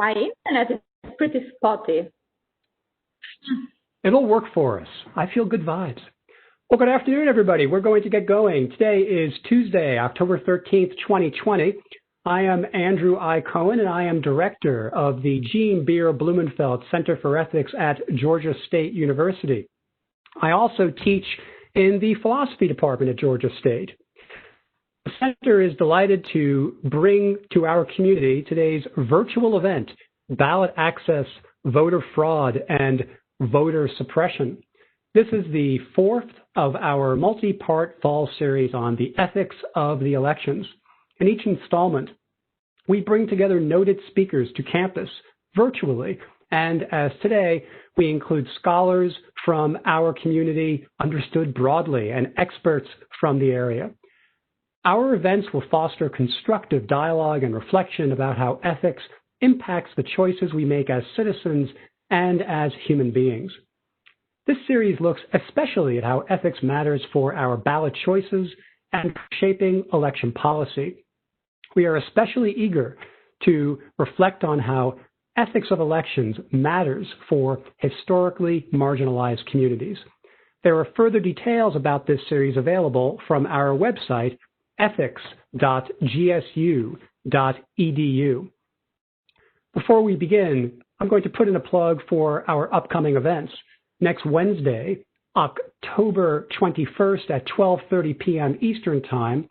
My internet is pretty spotty. It'll work for us. I feel good vibes. Well, good afternoon, everybody. We're going to get going. Today is Tuesday, October 13th, 2020. I am Andrew I. Cohen, and I am director of the Jean Beer Blumenfeld Center for Ethics at Georgia State University. I also teach in the philosophy department at Georgia State. The center is delighted to bring to our community today's virtual event, Ballot Access, Voter Fraud, and Voter Suppression. This is the fourth of our multi-part fall series on the ethics of the elections. In each installment, we bring together noted speakers to campus virtually, and as today, we include scholars from our community understood broadly and experts from the area. Our events will foster constructive dialogue and reflection about how ethics impacts the choices we make as citizens and as human beings. This series looks especially at how ethics matters for our ballot choices and shaping election policy. We are especially eager to reflect on how ethics of elections matters for historically marginalized communities. There are further details about this series available from our website, ethics.gsu.edu. Before we begin, I'm going to put in a plug for our upcoming events. Next Wednesday, October 21st at 12:30 p.m. Eastern Time,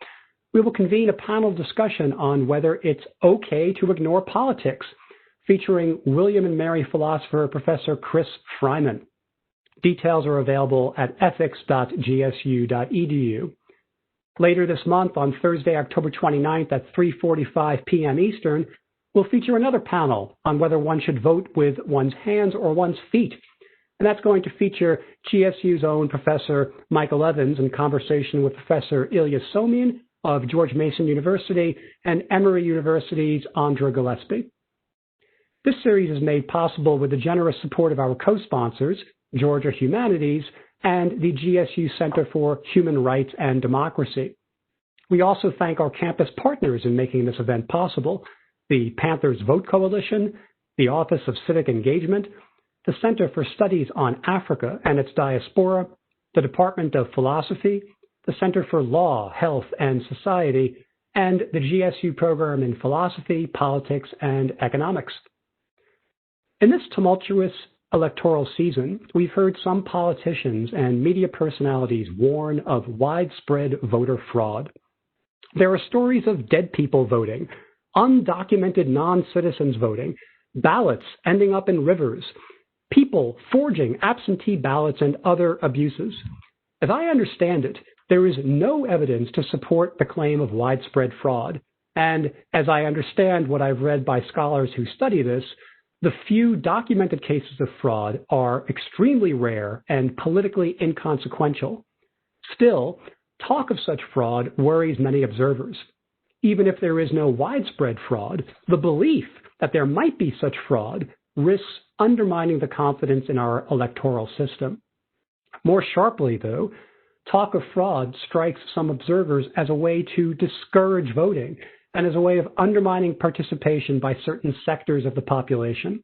we will convene a panel discussion on whether it's okay to ignore politics, featuring William and Mary philosopher Professor Chris Fryman. Details are available at ethics.gsu.edu. Later this month, on Thursday, October 29th at 3:45 p.m. Eastern, we'll feature another panel on whether one should vote with one's hands or one's feet. And that's going to feature GSU's own Professor Michael Evans in conversation with Professor Ilya Somin of George Mason University and Emory University's Andrea Gillespie. This series is made possible with the generous support of our co-sponsors, Georgia Humanities, and the GSU Center for Human Rights and Democracy. We also thank our campus partners in making this event possible, the Panthers Vote Coalition, the Office of Civic Engagement, the Center for Studies on Africa and its Diaspora, the Department of Philosophy, the Center for Law, Health, and Society, and the GSU Program in Philosophy, Politics, and Economics. In this tumultuous electoral season, we've heard some politicians and media personalities warn of widespread voter fraud. There are stories of dead people voting, undocumented non-citizens voting, ballots ending up in rivers, people forging absentee ballots, and other abuses. As I understand it, there is no evidence to support the claim of widespread fraud. And as I understand what I've read by scholars who study this, the few documented cases of fraud are extremely rare and politically inconsequential. Still, talk of such fraud worries many observers. Even if there is no widespread fraud, the belief that there might be such fraud risks undermining the confidence in our electoral system. More sharply, though, talk of fraud strikes some observers as a way to discourage voting and as a way of undermining participation by certain sectors of the population.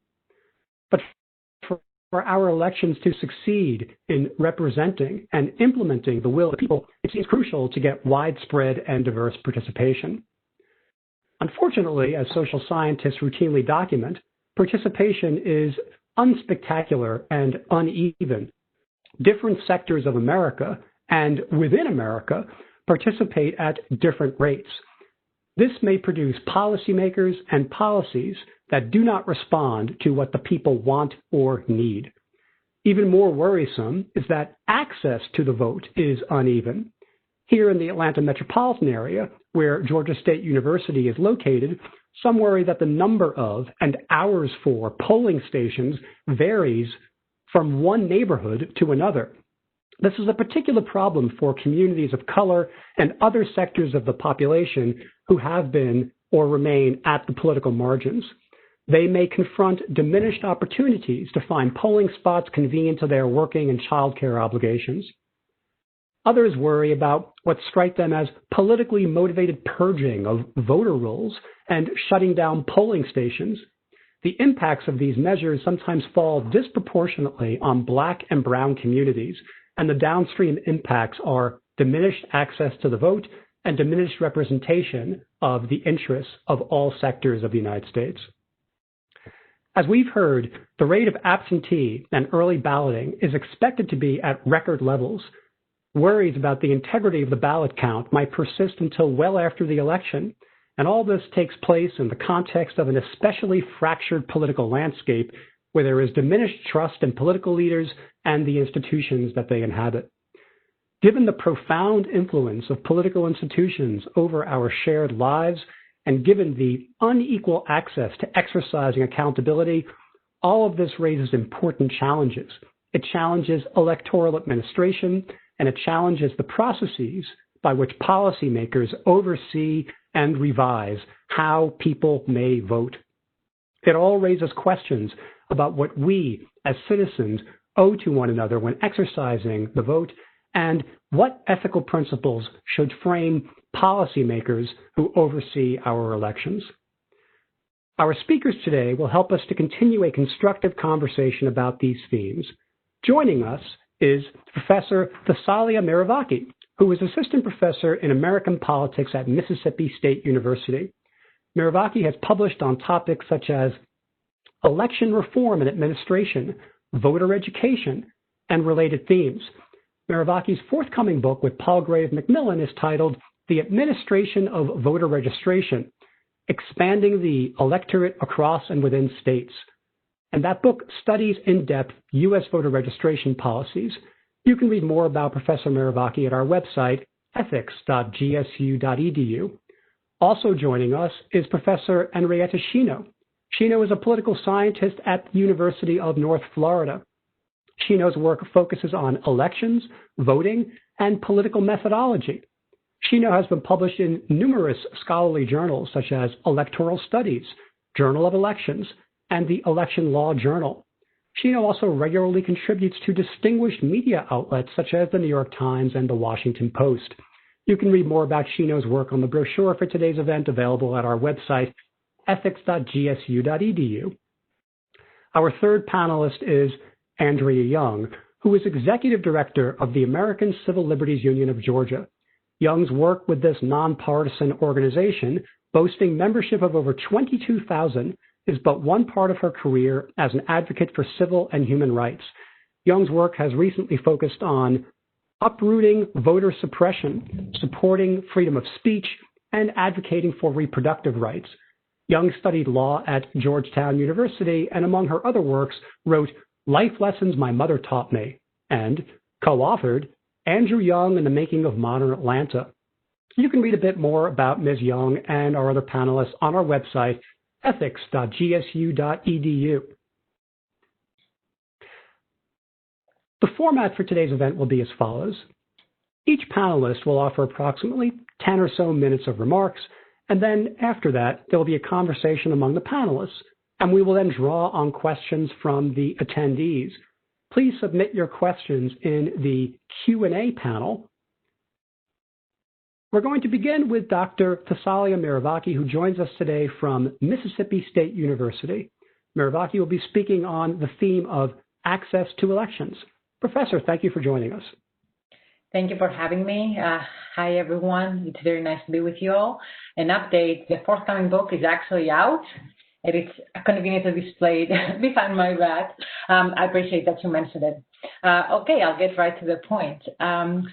But for our elections to succeed in representing and implementing the will of the people, it seems crucial to get widespread and diverse participation. Unfortunately, as social scientists routinely document, participation is unspectacular and uneven. Different sectors of America and within America participate at different rates. This may produce policymakers and policies that do not respond to what the people want or need. Even more worrisome is that access to the vote is uneven. Here in the Atlanta metropolitan area, where Georgia State University is located, some worry that the number of and hours for polling stations varies from one neighborhood to another. This is a particular problem for communities of color and other sectors of the population who have been or remain at the political margins. They may confront diminished opportunities to find polling spots convenient to their working and childcare obligations. Others worry about what strike them as politically motivated purging of voter rolls and shutting down polling stations. the impacts of these measures sometimes fall disproportionately on Black and Brown communities, and the downstream impacts are diminished access to the vote and diminished representation of the interests of all sectors of the United States. As we've heard, the rate of absentee and early balloting is expected to be at record levels. Worries about the integrity of the ballot count might persist until well after the election, and all this takes place in the context of an especially fractured political landscape where there is diminished trust in political leaders and the institutions that they inhabit. Given the profound influence of political institutions over our shared lives, and given the unequal access to exercising accountability, all of this raises important challenges. It challenges electoral administration, and it challenges the processes by which policymakers oversee and revise how people may vote. It all raises questions about what we as citizens owe to one another when exercising the vote, and what ethical principles should frame policymakers who oversee our elections. Our speakers today will help us to continue a constructive conversation about these themes. Joining us is Professor Thessalia Merivaki, who is Assistant Professor in American Politics at Mississippi State University. Merivaki has published on topics such as election reform and administration, voter education, and related themes. Merivaki's forthcoming book with Palgrave Macmillan is titled The Administration of Voter Registration, Expanding the Electorate Across and Within States. And that book studies in depth U.S. voter registration policies. You can read more about Professor Merivaki at our website, ethics.gsu.edu. Also joining us is Professor Enrijeta Shino. Shino is a political scientist at the University of North Florida. Shino's work focuses on elections, voting, and political methodology. Shino has been published in numerous scholarly journals such as Electoral Studies, Journal of Elections, and the Election Law Journal. Shino also regularly contributes to distinguished media outlets such as the New York Times and the Washington Post. You can read more about Shino's work on the brochure for today's event available at our website, ethics.gsu.edu. Our third panelist is Andrea Young, who is Executive Director of the American Civil Liberties Union of Georgia. Young's work with this nonpartisan organization, boasting membership of over 22,000, is but one part of her career as an advocate for civil and human rights. Young's work has recently focused on uprooting voter suppression, supporting freedom of speech, and advocating for reproductive rights. Young studied law at Georgetown University and, among her other works, wrote Life Lessons My Mother Taught Me and co-authored Andrew Young and the Making of Modern Atlanta. You can read a bit more about Ms. Young and our other panelists on our website, ethics.gsu.edu. The format for today's event will be as follows. Each panelist will offer approximately 10 or so minutes of remarks, and then after that, there will be a conversation among the panelists, and we will then draw on questions from the attendees. Please submit your questions in the Q&A panel. We're going to begin with Dr. Thessalia Merivaki, who joins us today from Mississippi State University. Merivaki will be speaking on the theme of access to elections. Professor, thank you for joining us. Thank you for having me. Hi, everyone. It's very nice to be with you all. An update, the forthcoming book is actually out. It is conveniently displayed behind my back. I appreciate that you mentioned it. Okay, I'll get right to the point.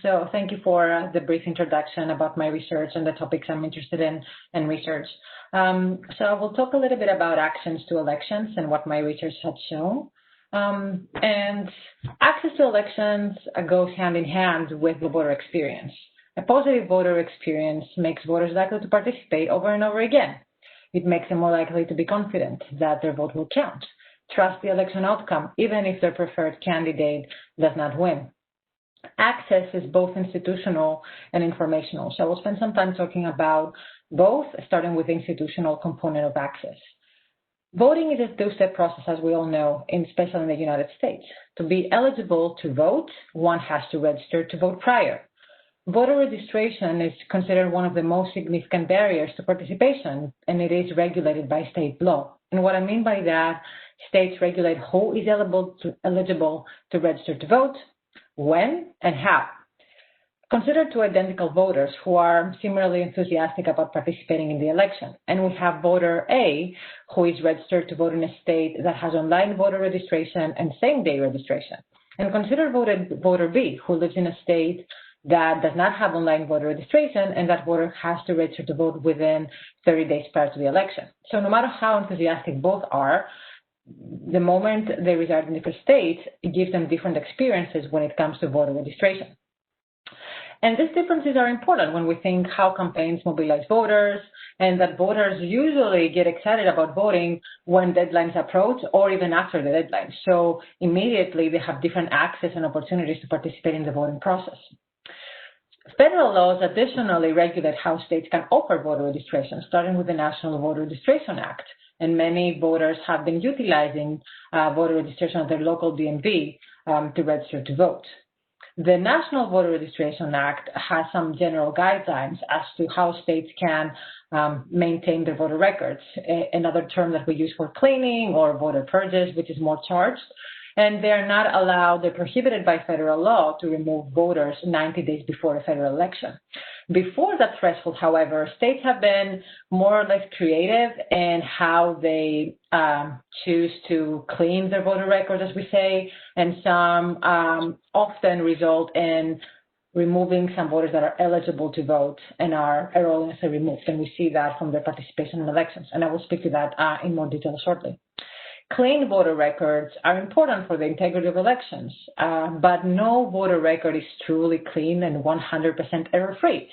So thank you for the brief introduction about my research and the topics I'm interested in and research. So I will talk a little bit about actions to elections and what my research has shown. And access to elections goes hand in hand with the voter experience. A positive voter experience makes voters likely to participate over and over again. It makes them more likely to be confident that their vote will count, trust the election outcome, even if their preferred candidate does not win. Access is both institutional and informational. So I will spend some time talking about both, starting with the institutional component of access. Voting is a two-step process, as we all know, especially in the United States. To be eligible to vote, one has to register to vote prior. Voter registration is considered one of the most significant barriers to participation, and it is regulated by state law. And what I mean by that, states regulate who is eligible to register to vote, when, and how. Consider two identical voters who are similarly enthusiastic about participating in the election. And we have voter A, who is registered to vote in a state that has online voter registration and same-day registration. And consider voter B, who lives in a state that does not have online voter registration, and that voter has to register to vote within 30 days prior to the election. So no matter how enthusiastic both are, the moment they reside in different states, it gives them different experiences when it comes to voter registration. And these differences are important when we think how campaigns mobilize voters, and that voters usually get excited about voting when deadlines approach or even after the deadline. So immediately they have different access and opportunities to participate in the voting process. Federal laws additionally regulate how states can offer voter registration, starting with the National Voter Registration Act. And many voters have been utilizing voter registration at their local DMV to register to vote. The National Voter Registration Act has some general guidelines as to how states can maintain their voter records, another term that we use for cleaning or voter purges, which is more charged. And they are not allowed, they're prohibited by federal law to remove voters 90 days before a federal election. Before that threshold, however, states have been more or less creative in how they choose to clean their voter records, as we say, and some often result in removing some voters that are eligible to vote and are erroneously removed. And we see that from their participation in elections. And I will speak to that in more detail shortly. Clean voter records are important for the integrity of elections, but no voter record is truly clean and 100% error-free.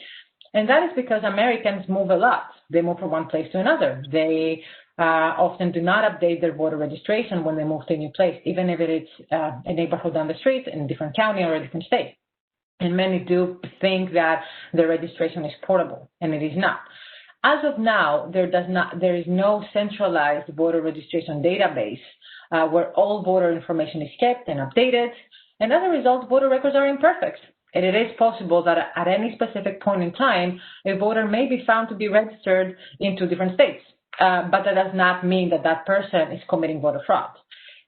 And that is because Americans move a lot. They move from one place to another. They often do not update their voter registration when they move to a new place, even if it's a neighborhood down the street in a different county or a different state. And many do think that the registration is portable, and it is not. As of now, there is no centralized voter registration database where all voter information is kept and updated, and as a result, voter records are imperfect. And it is possible that at any specific point in time, a voter may be found to be registered in two different states, but that does not mean that that person is committing voter fraud.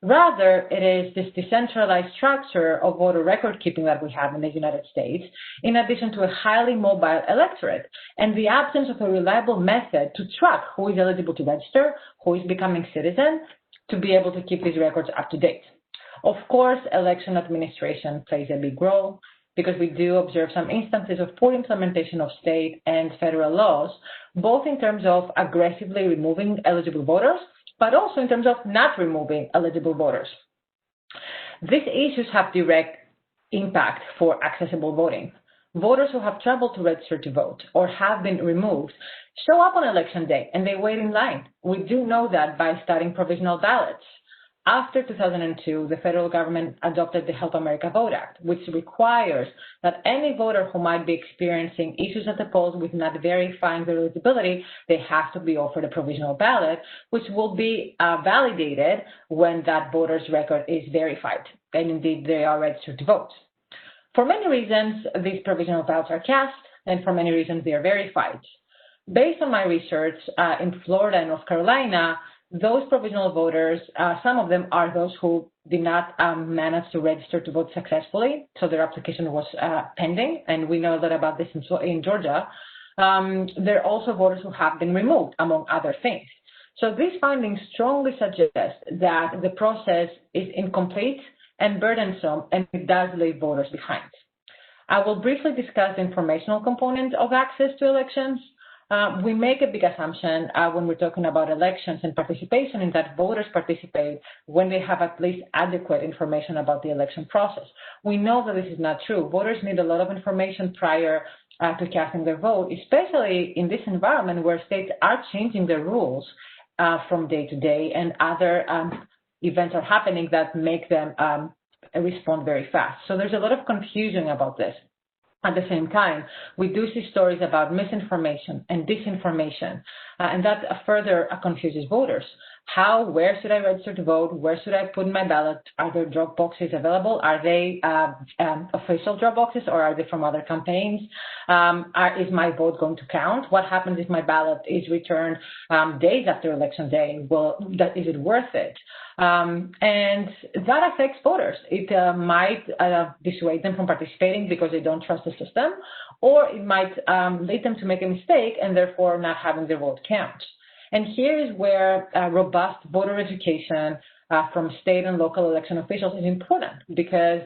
Rather, it is this decentralized structure of voter record keeping that we have in the United States, in addition to a highly mobile electorate, and the absence of a reliable method to track who is eligible to register, who is becoming citizen, to be able to keep these records up to date. Of course, election administration plays a big role, because we do observe some instances of poor implementation of state and federal laws, both in terms of aggressively removing eligible voters, but also in terms of not removing eligible voters. These issues have direct impact for accessible voting. Voters who have trouble to register to vote or have been removed show up on election day and they wait in line. We do know that by studying provisional ballots. After 2002, the federal government adopted the Help America Vote Act, which requires that any voter who might be experiencing issues at the polls with not verifying their eligibility, they have to be offered a provisional ballot, which will be validated when that voter's record is verified, and indeed they are registered to vote. For many reasons, these provisional ballots are cast, and for many reasons they are verified. Based on my research in Florida and North Carolina, those provisional voters, some of them are those who did not manage to register to vote successfully, so their application was pending, and we know that about this in Georgia. There are also voters who have been removed, among other things. So these findings strongly suggest that the process is incomplete and burdensome, and it does leave voters behind. I will briefly discuss the informational component of access to elections. We make a big assumption when we're talking about elections and participation in that voters participate when they have at least adequate information about the election process. We know that this is not true. Voters need a lot of information prior to casting their vote, especially in this environment where states are changing their rules from day to day, and other events are happening that make them respond very fast. So there's a lot of confusion about this. At the same time, we do see stories about misinformation and disinformation, and that further confuses voters. where should I register to vote? Where should I put my ballot? Are there drop boxes available? Are they official drop boxes, or are they from other campaigns? Is my vote going to count? What happens if my ballot is returned days after election day? Is it worth it? And that affects voters. It might dissuade them from participating because they don't trust the system, or it might lead them to make a mistake and therefore not having their vote count. And here is where robust voter education from state and local election officials is important, because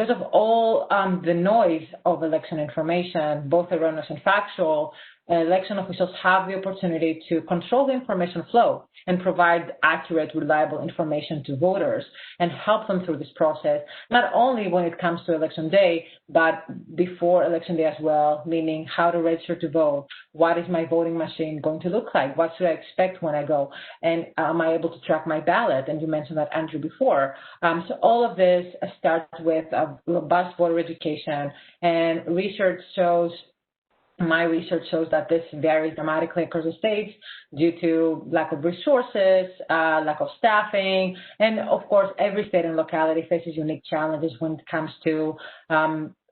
of all the noise of election information, both erroneous and factual, election officials have the opportunity to control the information flow and provide accurate, reliable information to voters and help them through this process, not only when it comes to election day, but before election day as well, meaning how to register to vote, what is my voting machine going to look like, what should I expect when I go, and am I able to track my ballot? And you mentioned that, Andrew, before. So all of this starts with a robust voter education, and my research shows that this varies dramatically across the states due to lack of resources, lack of staffing, and of course, every state and locality faces unique challenges when it comes to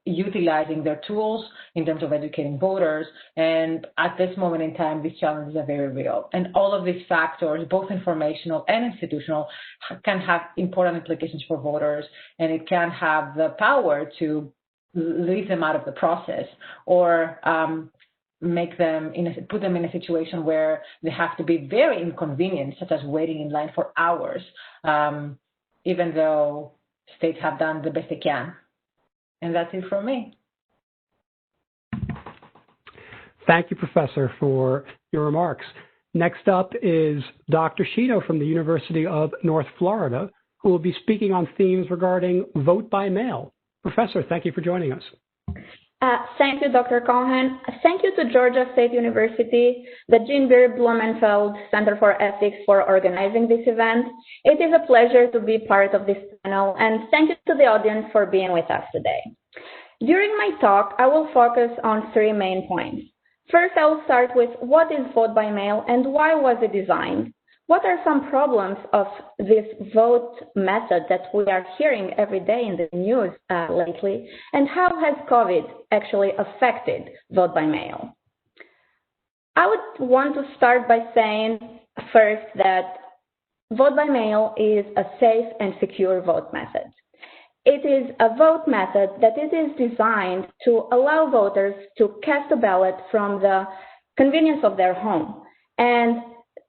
utilizing their tools in terms of educating voters. And at this moment in time, these challenges are very real. And all of these factors, both informational and institutional, can have important implications for voters, and it can have the power to leave them out of the process, or put them in a situation where they have to be very inconvenient, such as waiting in line for hours, even though states have done the best they can. And that's it from me. Thank you, Professor, for your remarks. Next up is Dr. Shino from the University of North Florida, who will be speaking on themes regarding vote by mail. Professor, thank you for joining us. Thank you, Dr. Cohen. Thank you to Georgia State University, the Jean Beer Blumenfeld Center for Ethics for organizing this event. It is a pleasure to be part of this panel, and thank you to the audience for being with us today. During my talk, I will focus on three main points. First, I will start with what is vote by mail and why was it designed? What are some problems of this vote method that we are hearing every day in the news lately? And how has COVID actually affected vote by mail? I would want to start by saying first that vote by mail is a safe and secure vote method. It is a vote method that it is designed to allow voters to cast a ballot from the convenience of their home, and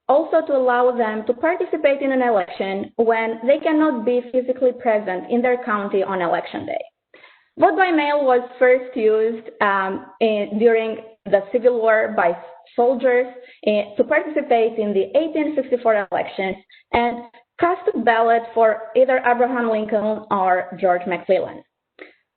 also to allow them to participate in an election when they cannot be physically present in their county on election day. Vote by mail was first used during the Civil War by soldiers to participate in the 1864 elections and cast a ballot for either Abraham Lincoln or George McClellan.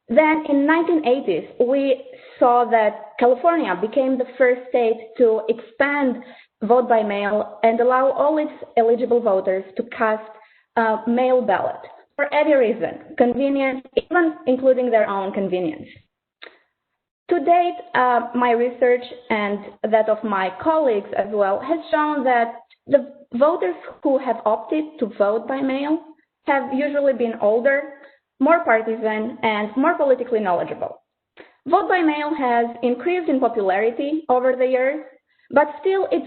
Then in 1980s, we saw that California became the first state to expand vote by mail and allow all its eligible voters to cast a mail ballot for any reason, convenience, even including their own convenience. To date, my research and that of my colleagues as well has shown that the voters who have opted to vote by mail have usually been older, more partisan, and more politically knowledgeable. Vote by mail has increased in popularity over the years, but still it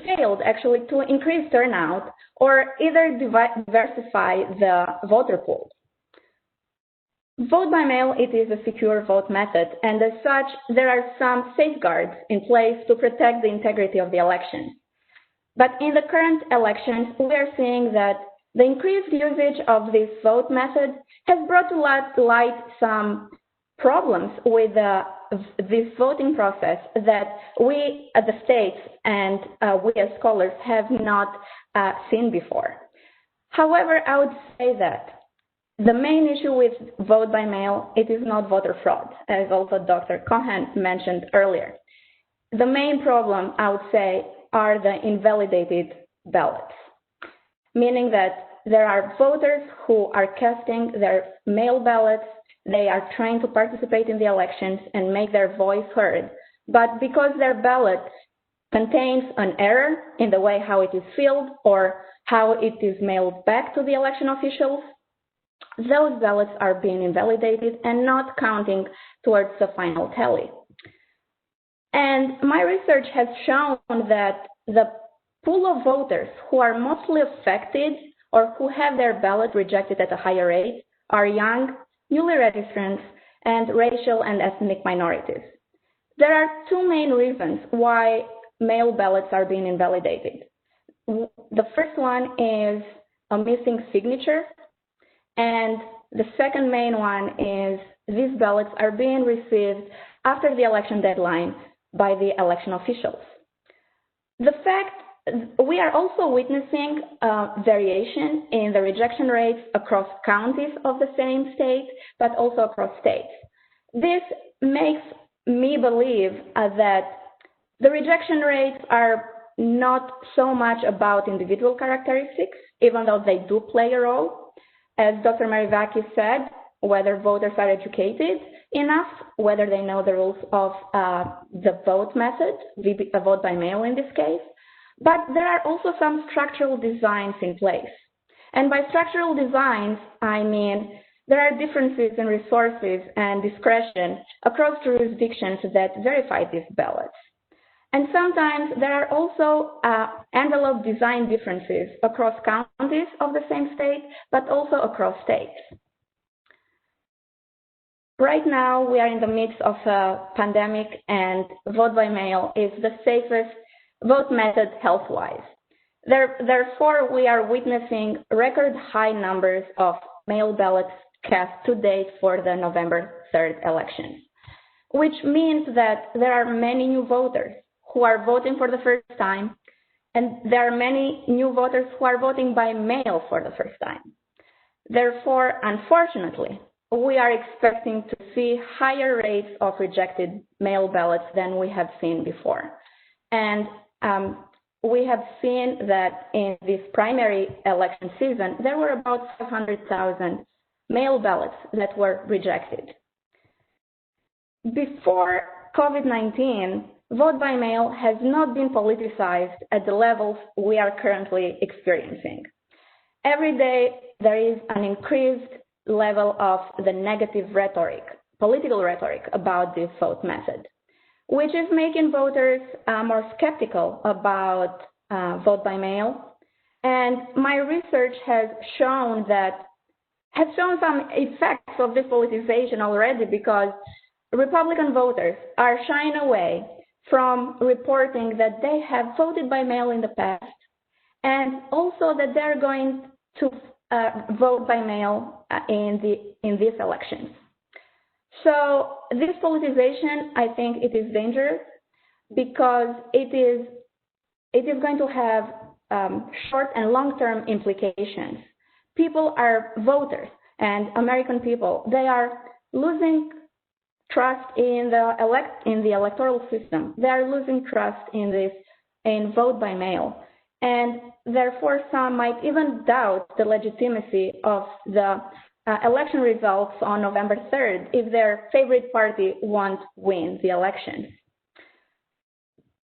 failed actually to increase turnout or either diversify the voter pool. Vote by mail, it is a secure vote method, and as such, there are some safeguards in place to protect the integrity of the election. But in the current elections, we are seeing that the increased usage of this vote method has brought to light some problems with this voting process that we at the states and we as scholars have not seen before. However, I would say that the main issue with vote by mail, it is not voter fraud, as also Dr. Cohen mentioned earlier. The main problem, I would say, are the invalidated ballots, meaning that there are voters who are casting their mail ballots. They are trying to participate in the elections and make their voice heard, but because their ballot contains an error in the way how it is filled or how it is mailed back to the election officials, those ballots are being invalidated and not counting towards the final tally. And my research has shown that the pool of voters who are mostly affected or who have their ballot rejected at a higher rate are young, newly registrants, and racial and ethnic minorities. There are two main reasons why mail ballots are being invalidated. The first one is a missing signature, and the second main one is these ballots are being received after the election deadline by the election officials. We are also witnessing variation in the rejection rates across counties of the same state, but also across states. This makes me believe that the rejection rates are not so much about individual characteristics, even though they do play a role. As Dr. Merivaki said, whether voters are educated enough, whether they know the rules of the vote method, the vote by mail in this case, but there are also some structural designs in place. And by structural designs, I mean there are differences in resources and discretion across jurisdictions that verify these ballots. And sometimes there are also envelope design differences across counties of the same state, but also across states. Right now, we are in the midst of a pandemic, and vote by mail is the safest vote method health-wise. Therefore, we are witnessing record high numbers of mail ballots cast to date for the November 3rd elections, which means that there are many new voters who are voting for the first time, and there are many new voters who are voting by mail for the first time. Therefore, unfortunately, we are expecting to see higher rates of rejected mail ballots than we have seen before. And we have seen that in this primary election season, there were about 500,000 mail ballots that were rejected. Before COVID-19, vote by mail has not been politicized at the levels we are currently experiencing. Every day, there is an increased level of the negative rhetoric, political rhetoric about this vote method, which is making voters more skeptical about vote by mail. And my research has shown some effects of this politicization already, because Republican voters are shying away from reporting that they have voted by mail in the past, and also that they're going to vote by mail in these elections. So this politicization, I think it is dangerous, because it is going to have short and long-term implications. People are voters, and American people, they are losing trust in the electoral system. They are losing trust in vote by mail. And therefore, some might even doubt the legitimacy of the election results on November 3rd if their favorite party won't win the election.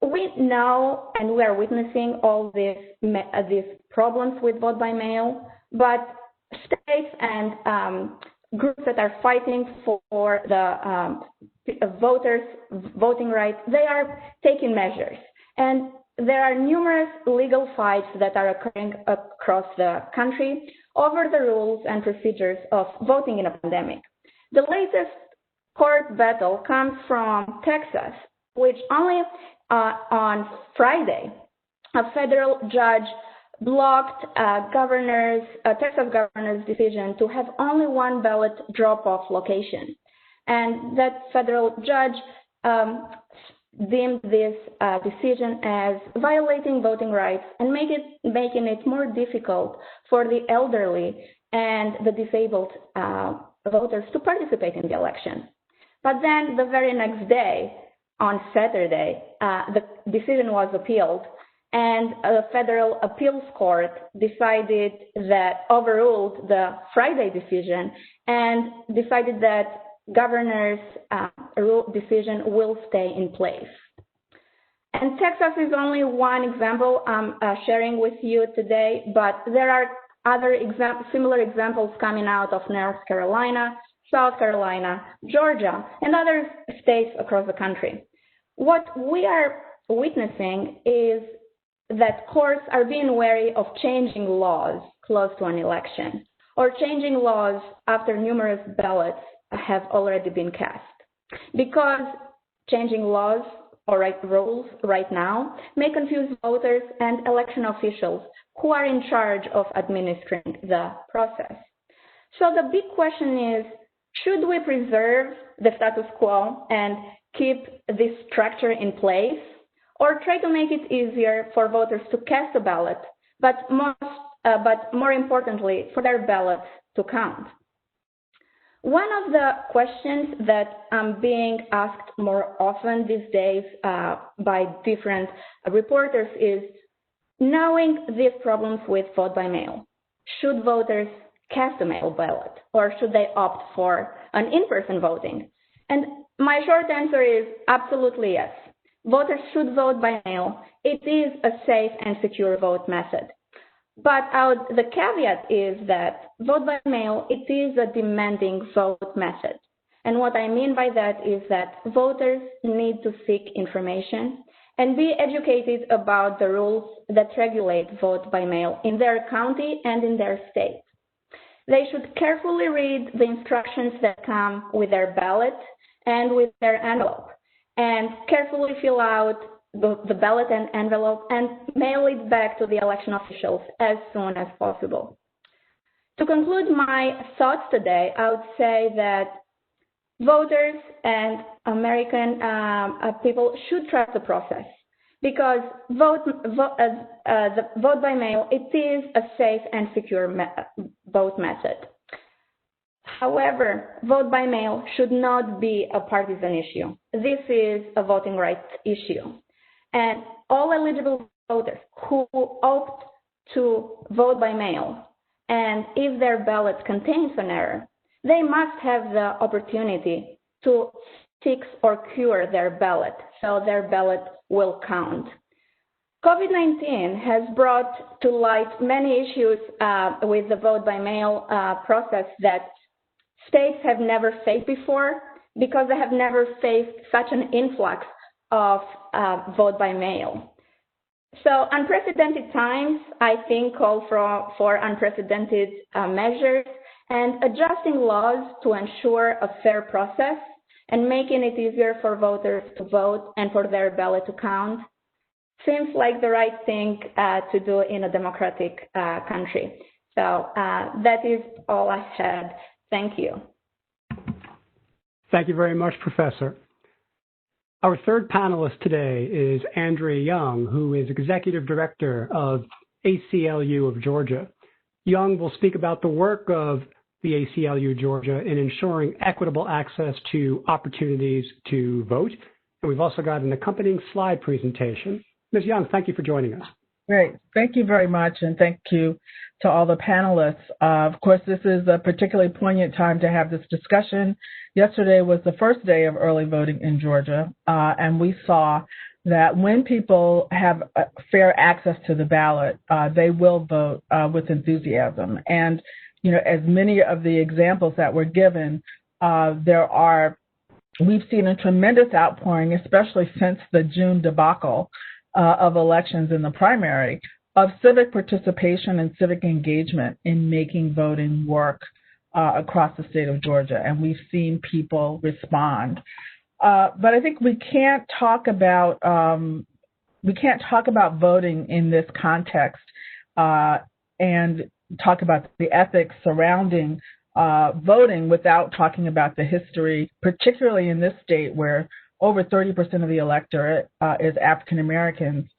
We know and we are witnessing all these problems with vote by mail, but states and groups that are fighting for the voters' voting rights, they are taking measures. And there are numerous legal fights that are occurring across the country over the rules and procedures of voting in a pandemic. The latest court battle comes from Texas, which only on Friday, a federal judge blocked Texas governor's decision to have only one ballot drop-off location. And that federal judge deemed this decision as violating voting rights and making it more difficult for the elderly and the disabled voters to participate in the election. But then the very next day, on Saturday, the decision was appealed, and a federal appeals court overruled the Friday decision and decided that governor's decision will stay in place. And Texas is only one example I'm sharing with you today, but there are other similar examples coming out of North Carolina, South Carolina, Georgia, and other states across the country. What we are witnessing is that courts are being wary of changing laws close to an election, or changing laws after numerous ballots have already been cast. Because changing laws or rules right now may confuse voters and election officials who are in charge of administering the process. So the big question is, should we preserve the status quo and keep this structure in place, or try to make it easier for voters to cast a ballot, but more importantly, for their ballots to count? One of the questions that I'm being asked more often these days by different reporters is, knowing these problems with vote by mail, should voters cast a mail ballot, or should they opt for an in-person voting? And my short answer is absolutely yes. Voters should vote by mail. It is a safe and secure vote method. But the caveat is that vote by mail, it is a demanding vote method. And what I mean by that is that voters need to seek information and be educated about the rules that regulate vote by mail in their county and in their state. They should carefully read the instructions that come with their ballot and with their envelope, and carefully fill out the ballot and envelope and mail it back to the election officials as soon as possible. To conclude my thoughts today, I would say that voters and American people should trust the process, because the vote by mail, it is a safe and secure vote method. However, vote by mail should not be a partisan issue. This is a voting rights issue. And all eligible voters who opt to vote by mail, and if their ballot contains an error, they must have the opportunity to fix or cure their ballot, so their ballot will count. COVID-19 has brought to light many issues with the vote by mail process that states have never faced before, because they have never faced such an influx of vote by mail. So unprecedented times, I think, call for unprecedented measures, and adjusting laws to ensure a fair process and making it easier for voters to vote and for their ballot to count seems like the right thing to do in a democratic country. So that is all I had. Thank you. Thank you very much, Professor. Our third panelist today is Andrea Young, who is Executive Director of ACLU of Georgia. Young will speak about the work of the ACLU Georgia in ensuring equitable access to opportunities to vote. And we've also got an accompanying slide presentation. Ms. Young, thank you for joining us. Great. Thank you very much, and thank you to all the panelists. Of course, this is a particularly poignant time to have this discussion. Yesterday was the first day of early voting in Georgia, and we saw that when people have fair access to the ballot, they will vote with enthusiasm. And, you know, as many of the examples that were given, we've seen a tremendous outpouring, especially since the June debacle of elections in the primary, of civic participation and civic engagement in making voting work across the state of Georgia, and we've seen people respond. But I think we can't talk about voting in this context and talk about the ethics surrounding voting without talking about the history, particularly in this state where over 30% of the electorate is African Americans,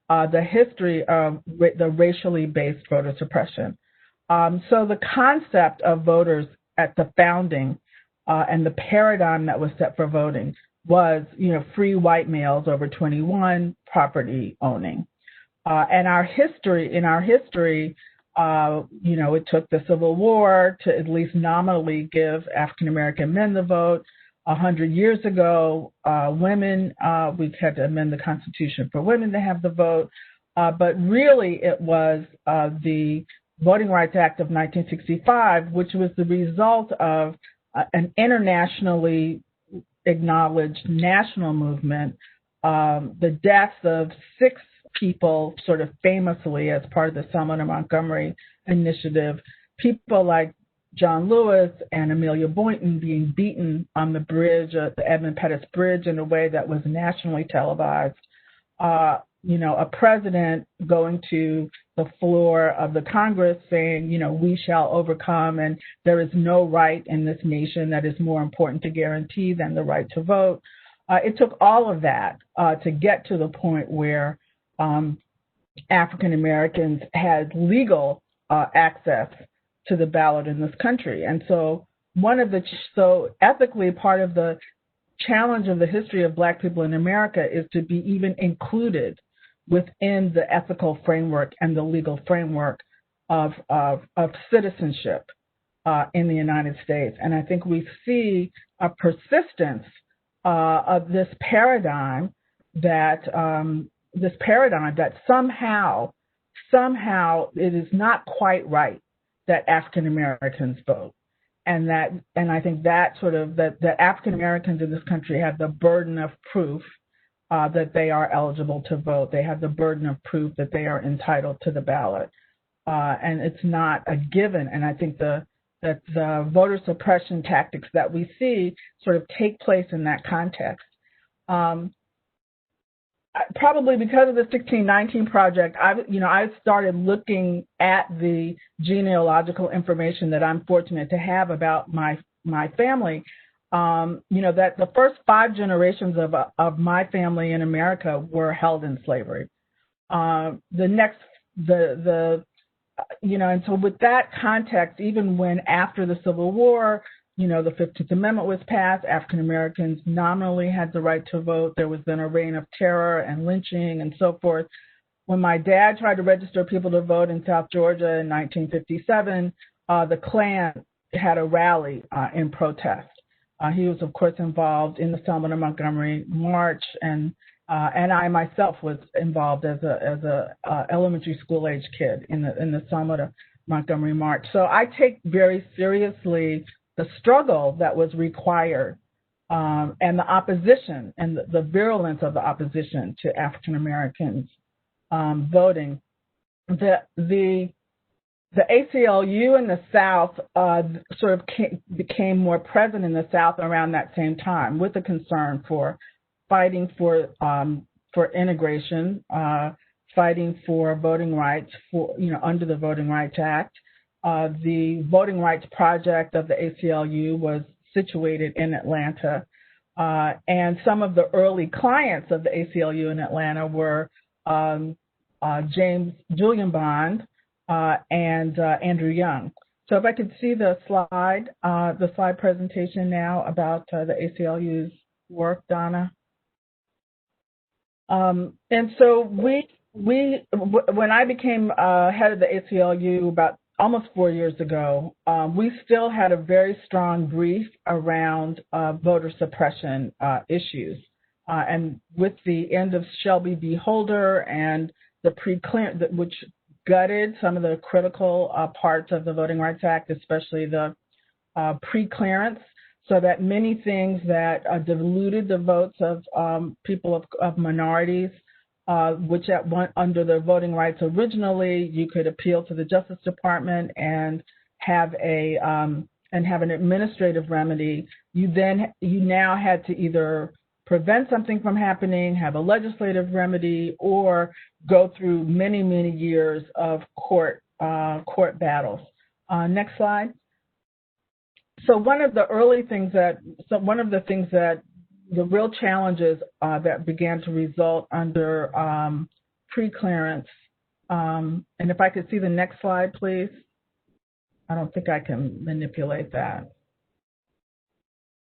the history of the racially based voter suppression. So the concept of voters at the founding and the paradigm that was set for voting was, you know, free white males over 21, property owning. And in our history, you know, it took the Civil War to at least nominally give African American men the vote. 100 years ago, women, we had to amend the Constitution for women to have the vote, but really it was the Voting Rights Act of 1965, which was the result of an internationally acknowledged national movement. The deaths of 6 people sort of famously as part of the Selma and Montgomery initiative, people like John Lewis and Amelia Boynton being beaten on the bridge, the Edmund Pettus Bridge, in a way that was nationally televised. A president going to the floor of the Congress saying, we shall overcome, and there is no right in this nation that is more important to guarantee than the right to vote. It took all of that to get to the point where African Americans had legal access to the ballot in this country. And so ethically, part of the challenge of the history of Black people in America is to be even included within the ethical framework and the legal framework of citizenship in the United States. And I think we see a persistence of this paradigm that somehow it is not quite right that African Americans vote, and I think that that African Americans in this country have the burden of proof that they are eligible to vote. They have the burden of proof that they are entitled to the ballot, and it's not a given. And I think that the voter suppression tactics that we see sort of take place in that context. Probably because of the 1619 project, I started looking at the genealogical information that I'm fortunate to have about my family. That the first 5 generations of my family in America were held in slavery. And so with that context, even when after the Civil War, the 15th Amendment was passed, African Americans nominally had the right to vote. There was then a reign of terror and lynching and so forth. When my dad tried to register people to vote in South Georgia in 1957, the Klan had a rally in protest. He was, of course, involved in the Selma and Montgomery March, and I myself was involved as a elementary school age kid in the Selma to Montgomery March. So I take very seriously the struggle that was required and the opposition and the virulence of the opposition to African Americans voting. The ACLU in the South sort of became more present in the South around that same time, with a concern for fighting for integration, fighting for voting rights under the Voting Rights Act. The Voting Rights Project of the ACLU was situated in Atlanta, and some of the early clients of the ACLU in Atlanta were James Julian Bond and Andrew Young. So if I could see the slide presentation now about the ACLU's work, Donna. And so when I became head of the ACLU about almost 4 years ago, we still had a very strong brief around voter suppression issues. And with the end of Shelby v. Holder and the pre-clearance, which gutted some of the critical parts of the Voting Rights Act, especially the pre-clearance, so that many things that diluted the votes of people of minorities, which under the voting rights originally, you could appeal to the Justice Department and have an administrative remedy. You now had to either prevent something from happening, have a legislative remedy, or go through many, many years of court battles. Next slide. So one of the real challenges that began to result under pre-clearance, and if I could see the next slide, please. I don't think I can manipulate that.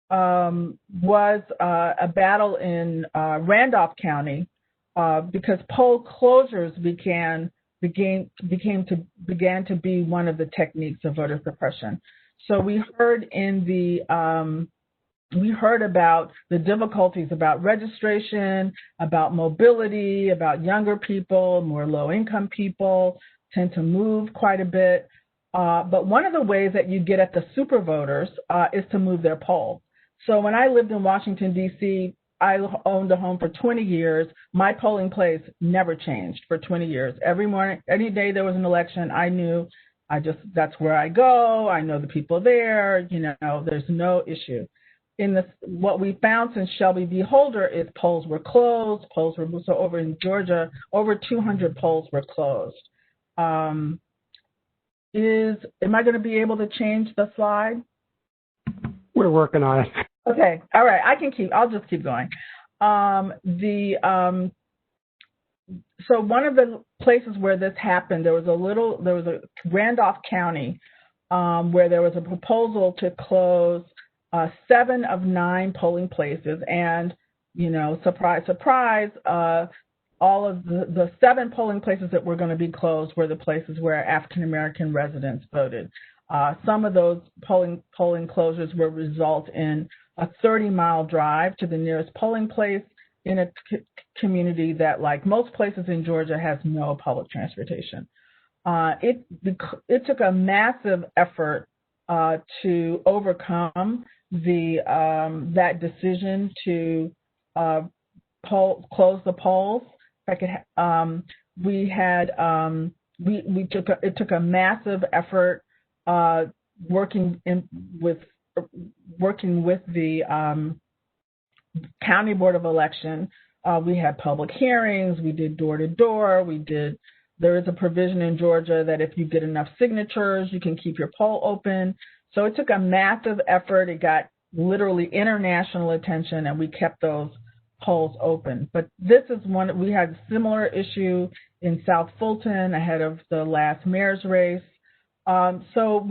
Was a battle in Randolph County because poll closures began to be one of the techniques of voter suppression. So we heard in the we heard about the difficulties about registration, about mobility, about younger people, more low-income people tend to move quite a bit. But one of the ways that you get at the super voters is to move their poll. So when I lived in Washington, D.C., I owned a home for 20 years. My polling place never changed for 20 years. Every morning, any day there was an election, I knew that's where I go. I know the people there. There's no issue. What we found since Shelby v. Holder is polls were closed. So over in Georgia, over 200 polls were closed. Am I going to be able to change the slide? We're working on it. Okay, all right. I'll just keep going. So one of the places where this happened, there was a Randolph County where there was a proposal to close 7 of 9 polling places, and surprise, surprise, all of the 7 polling places that were going to be closed were the places where African American residents voted. Some of those polling closures will result in a 30-mile drive to the nearest polling place in a community that, like most places in Georgia, has no public transportation. It took a massive effort to overcome that decision to close the polls. It took a massive effort working with the County Board of Election. We had public hearings. We did door-to-door. There is a provision in Georgia that if you get enough signatures, you can keep your poll open. So it took a massive effort. It got literally international attention, and we kept those polls open. But this is we had a similar issue in South Fulton ahead of the last mayor's race. So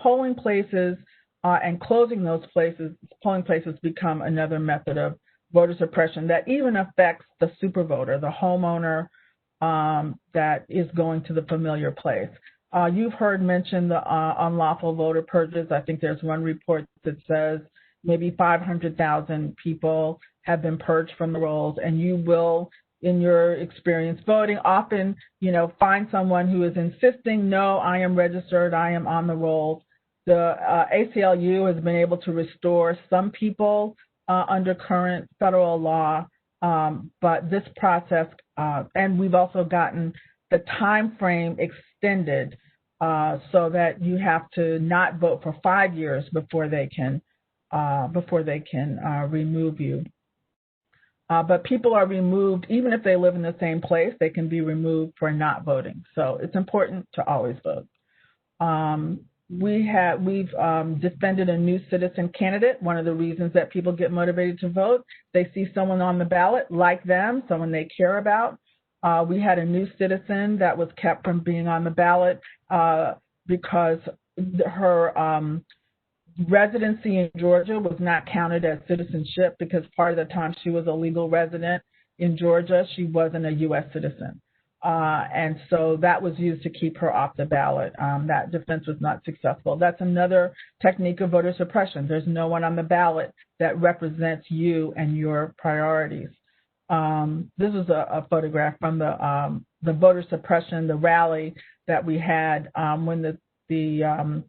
polling places and closing those polling places become another method of voter suppression that even affects the super voter, the homeowner that is going to the familiar place. You've heard mentioned the unlawful voter purges. I think there's one report that says maybe 500,000 people have been purged from the rolls, and you will, in your experience voting, often, find someone who is insisting, no, I am registered, I am on the rolls. The ACLU has been able to restore some people under current federal law, but this process, and we've also gotten the time frame extended so that you have to not vote for 5 years before they can remove you. But people are removed, even if they live in the same place, they can be removed for not voting. So it's important to always vote. We've defended a new citizen candidate. One of the reasons that people get motivated to vote, they see someone on the ballot like them, someone they care about. We had a new citizen that was kept from being on the ballot because her residency in Georgia was not counted as citizenship, because part of the time she was a legal resident in Georgia, she wasn't a U.S. citizen. And so that was used to keep her off the ballot. That defense was not successful. That's another technique of voter suppression. There's no one on the ballot that represents you and your priorities. This is a photograph from the voter suppression, the rally that we had when the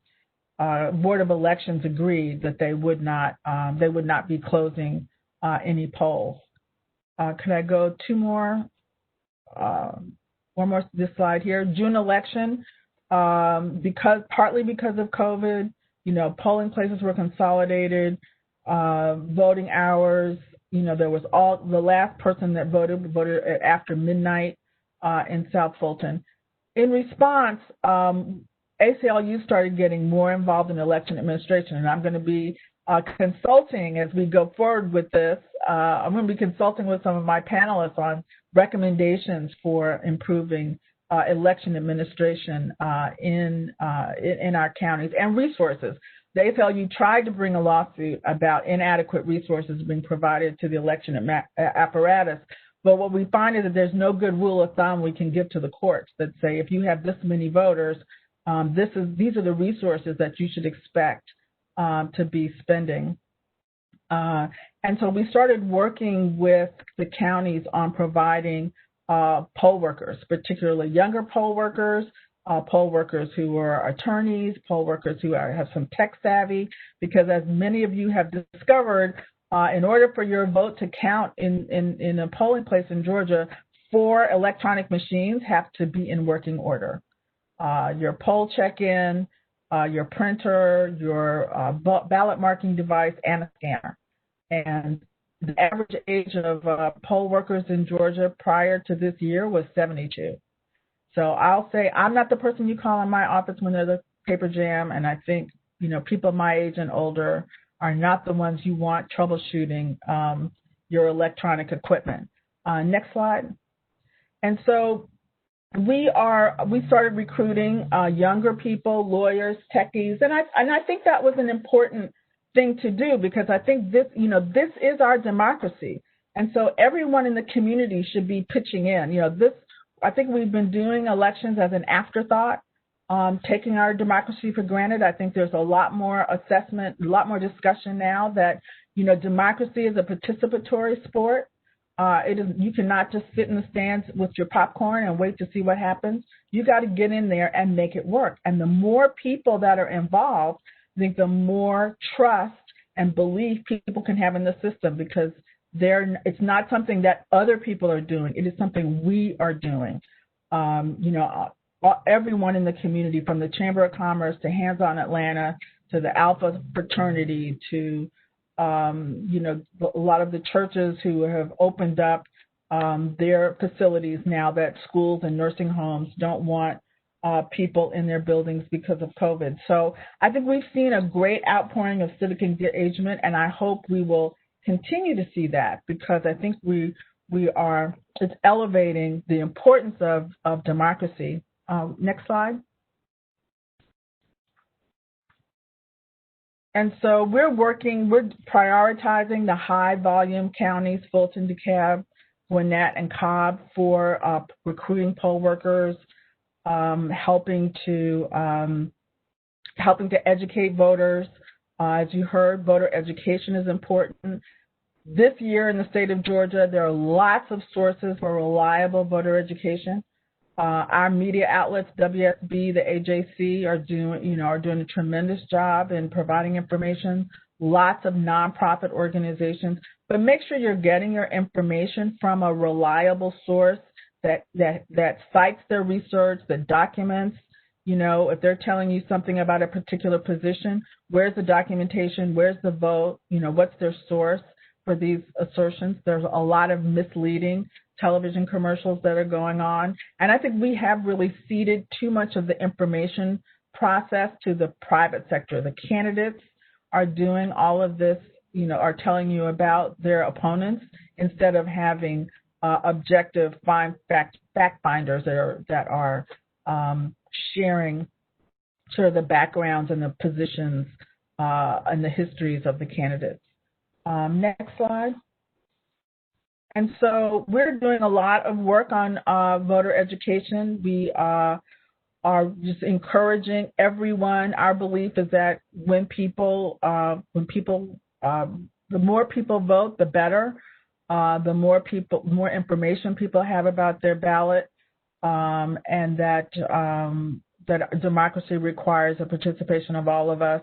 Board of Elections agreed that they would not be closing any polls. Could I go one more this slide here? June election, partly because of COVID, polling places were consolidated, voting hours. There was the last person that voted after midnight in South Fulton. In response, ACLU started getting more involved in election administration, and I'm going to be consulting as we go forward with this. I'm going to be consulting with some of my panelists on recommendations for improving election administration in our counties, and resources. The ACLU tried to bring a lawsuit about inadequate resources being provided to the election apparatus, but what we find is that there's no good rule of thumb we can give to the courts that say if you have this many voters, these are the resources that you should expect to be spending. And so we started working with the counties on providing poll workers, particularly younger poll workers who are attorneys, poll workers who have some tech savvy, because as many of you have discovered, in order for your vote to count in a polling place in Georgia, 4 electronic machines have to be in working order. Your poll check-in, your printer, your ballot marking device, and a scanner. And the average age of poll workers in Georgia prior to this year was 72. So I'll say I'm not the person you call in my office when there's a paper jam, and I think, people my age and older are not the ones you want troubleshooting your electronic equipment. Next slide. And so we started recruiting younger people, lawyers, techies, and I think that was an important thing to do, because I think this is our democracy, and so everyone in the community should be pitching in. I think we've been doing elections as an afterthought, taking our democracy for granted. I think there's a lot more assessment, a lot more discussion now that democracy is a participatory sport. You cannot just sit in the stands with your popcorn and wait to see what happens. You got to get in there and make it work. And the more people that are involved, I think the more trust and belief people can have in the system, because it's not something that other people are doing. It is something we are doing. Everyone in the community, from the Chamber of Commerce to Hands on Atlanta to the Alpha fraternity to a lot of the churches who have opened up their facilities now that schools and nursing homes don't want people in their buildings because of COVID. So I think we've seen a great outpouring of civic engagement, and I hope we will continue to see that, because I think it's elevating the importance of democracy. Next slide. And so we're prioritizing the high volume counties, Fulton, DeKalb, Gwinnett, and Cobb, for recruiting poll workers, helping to educate voters. As you heard, voter education is important. This year in the state of Georgia, there are lots of sources for reliable voter education. Our media outlets, WSB, the AJC, are doing a tremendous job in providing information. Lots of nonprofit organizations, but make sure you're getting your information from a reliable source that cites their research, that documents. If they're telling you something about a particular position, where's the documentation? Where's the vote? What's their source for these assertions? There's a lot of misleading television commercials that are going on. And I think we have really ceded too much of the information process to the private sector. The candidates are doing all of this, are telling you about their opponents, instead of having objective fact finders that are sharing sort of the backgrounds and the positions and the histories of the candidates. Next slide. And so we're doing a lot of work on voter education. We are just encouraging everyone. Our belief is that the more people vote, the better. The more information people have about their ballot, and that democracy requires the participation of all of us.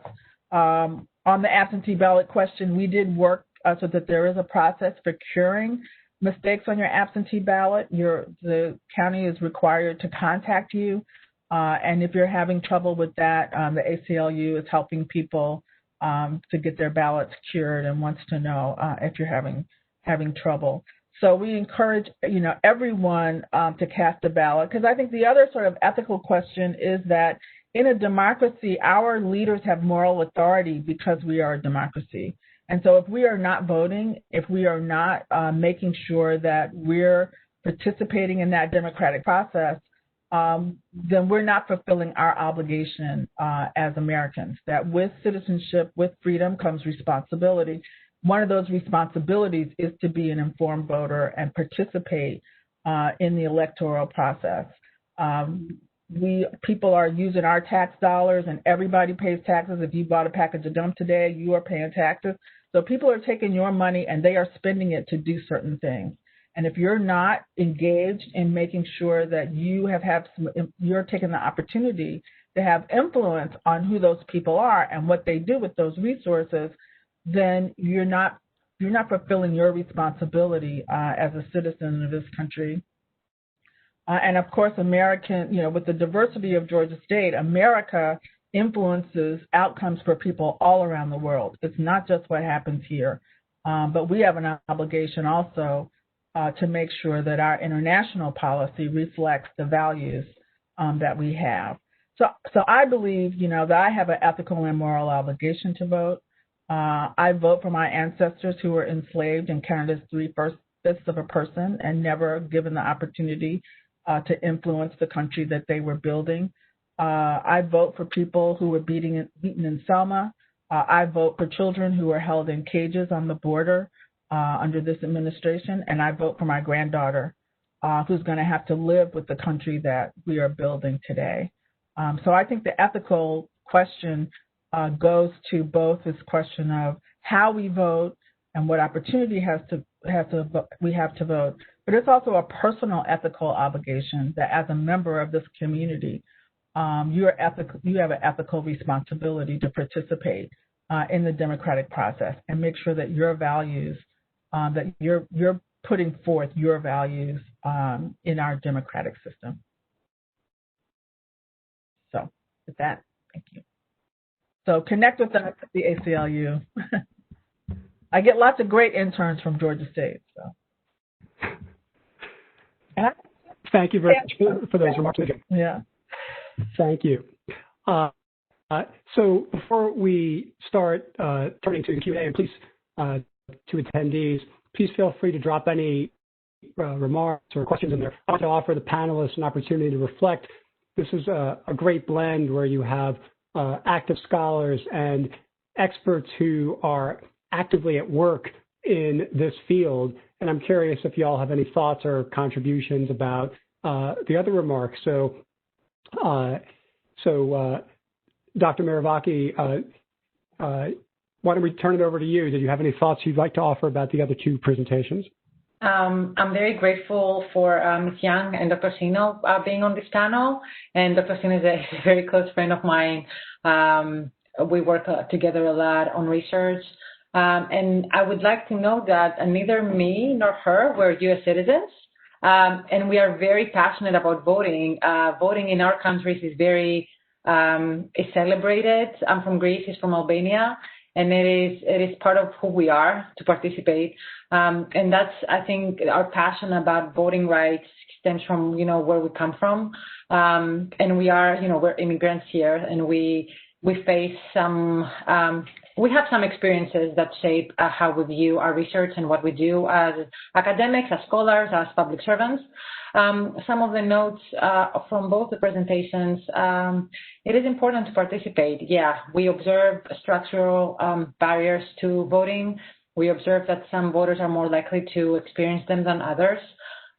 On the absentee ballot question, we did work so that there is a process for curing mistakes on your absentee ballot. The county is required to contact you, and if you're having trouble with that, the ACLU is helping people to get their ballots cured and wants to know if you're having trouble. So we encourage everyone to cast a ballot, because I think the other sort of ethical question is that in a democracy, our leaders have moral authority because we are a democracy. And so if we are not voting, if we are not making sure that we're participating in that democratic process, then we're not fulfilling our obligation as Americans. That with citizenship, with freedom comes responsibility. One of those responsibilities is to be an informed voter and participate in the electoral process. people are using our tax dollars, and everybody pays taxes. If you bought a package of gum today, you are paying taxes. So people are taking your money and they are spending it to do certain things. And if you're not engaged in making sure that you're taking the opportunity to have influence on who those people are and what they do with those resources, then you're not fulfilling your responsibility as a citizen of this country. And of course, with the diversity of Georgia State, America influences outcomes for people all around the world. It's not just what happens here, but we have an obligation also to make sure that our international policy reflects the values that we have. So I believe, that I have an ethical and moral obligation to vote. I vote for my ancestors who were enslaved in Canada's 3/5 of a person and never given the opportunity to influence the country that they were building. I vote for people who were beaten in Selma. I vote for children who are held in cages on the border under this administration, and I vote for my granddaughter who's going to have to live with the country that we are building today. So I think the ethical question goes to both this question of how we vote and what opportunity we have to vote, but it's also a personal ethical obligation that as a member of this community, you have an ethical responsibility to participate in the democratic process and make sure that your values, that you're putting forth your values in our democratic system. So with that, thank you. So connect with us at the ACLU. I get lots of great interns from Georgia State. So. Thank you very much for those remarks. Yeah. Thank you. So before we start turning to the Q&A, and please, to attendees, please feel free to drop any remarks or questions in there. I want to offer the panelists an opportunity to reflect. This is a great blend where you have active scholars and experts who are actively at work in this field. And I'm curious if you all have any thoughts or contributions about the other remarks. So Dr. Merivaki, why don't we turn it over to you? Did you have any thoughts you'd like to offer about the other two presentations? I'm very grateful for Ms. Young and Dr. Shino being on this panel. And Dr. Shino is a very close friend of mine. We work together a lot on research. And I would like to know that neither me nor her were U.S. citizens. And we are very passionate about voting. Voting in our countries is very is celebrated. I'm from Greece, he's from Albania. And it is part of who we are to participate. And that's, I think, our passion about voting rights stems from, where we come from. And we are, we're immigrants here, and we face some, we have some experiences that shape how we view our research and what we do as academics, as scholars, as public servants. Some of the notes from both the presentations, it is important to participate. Yeah, we observe structural barriers to voting. We observe that some voters are more likely to experience them than others.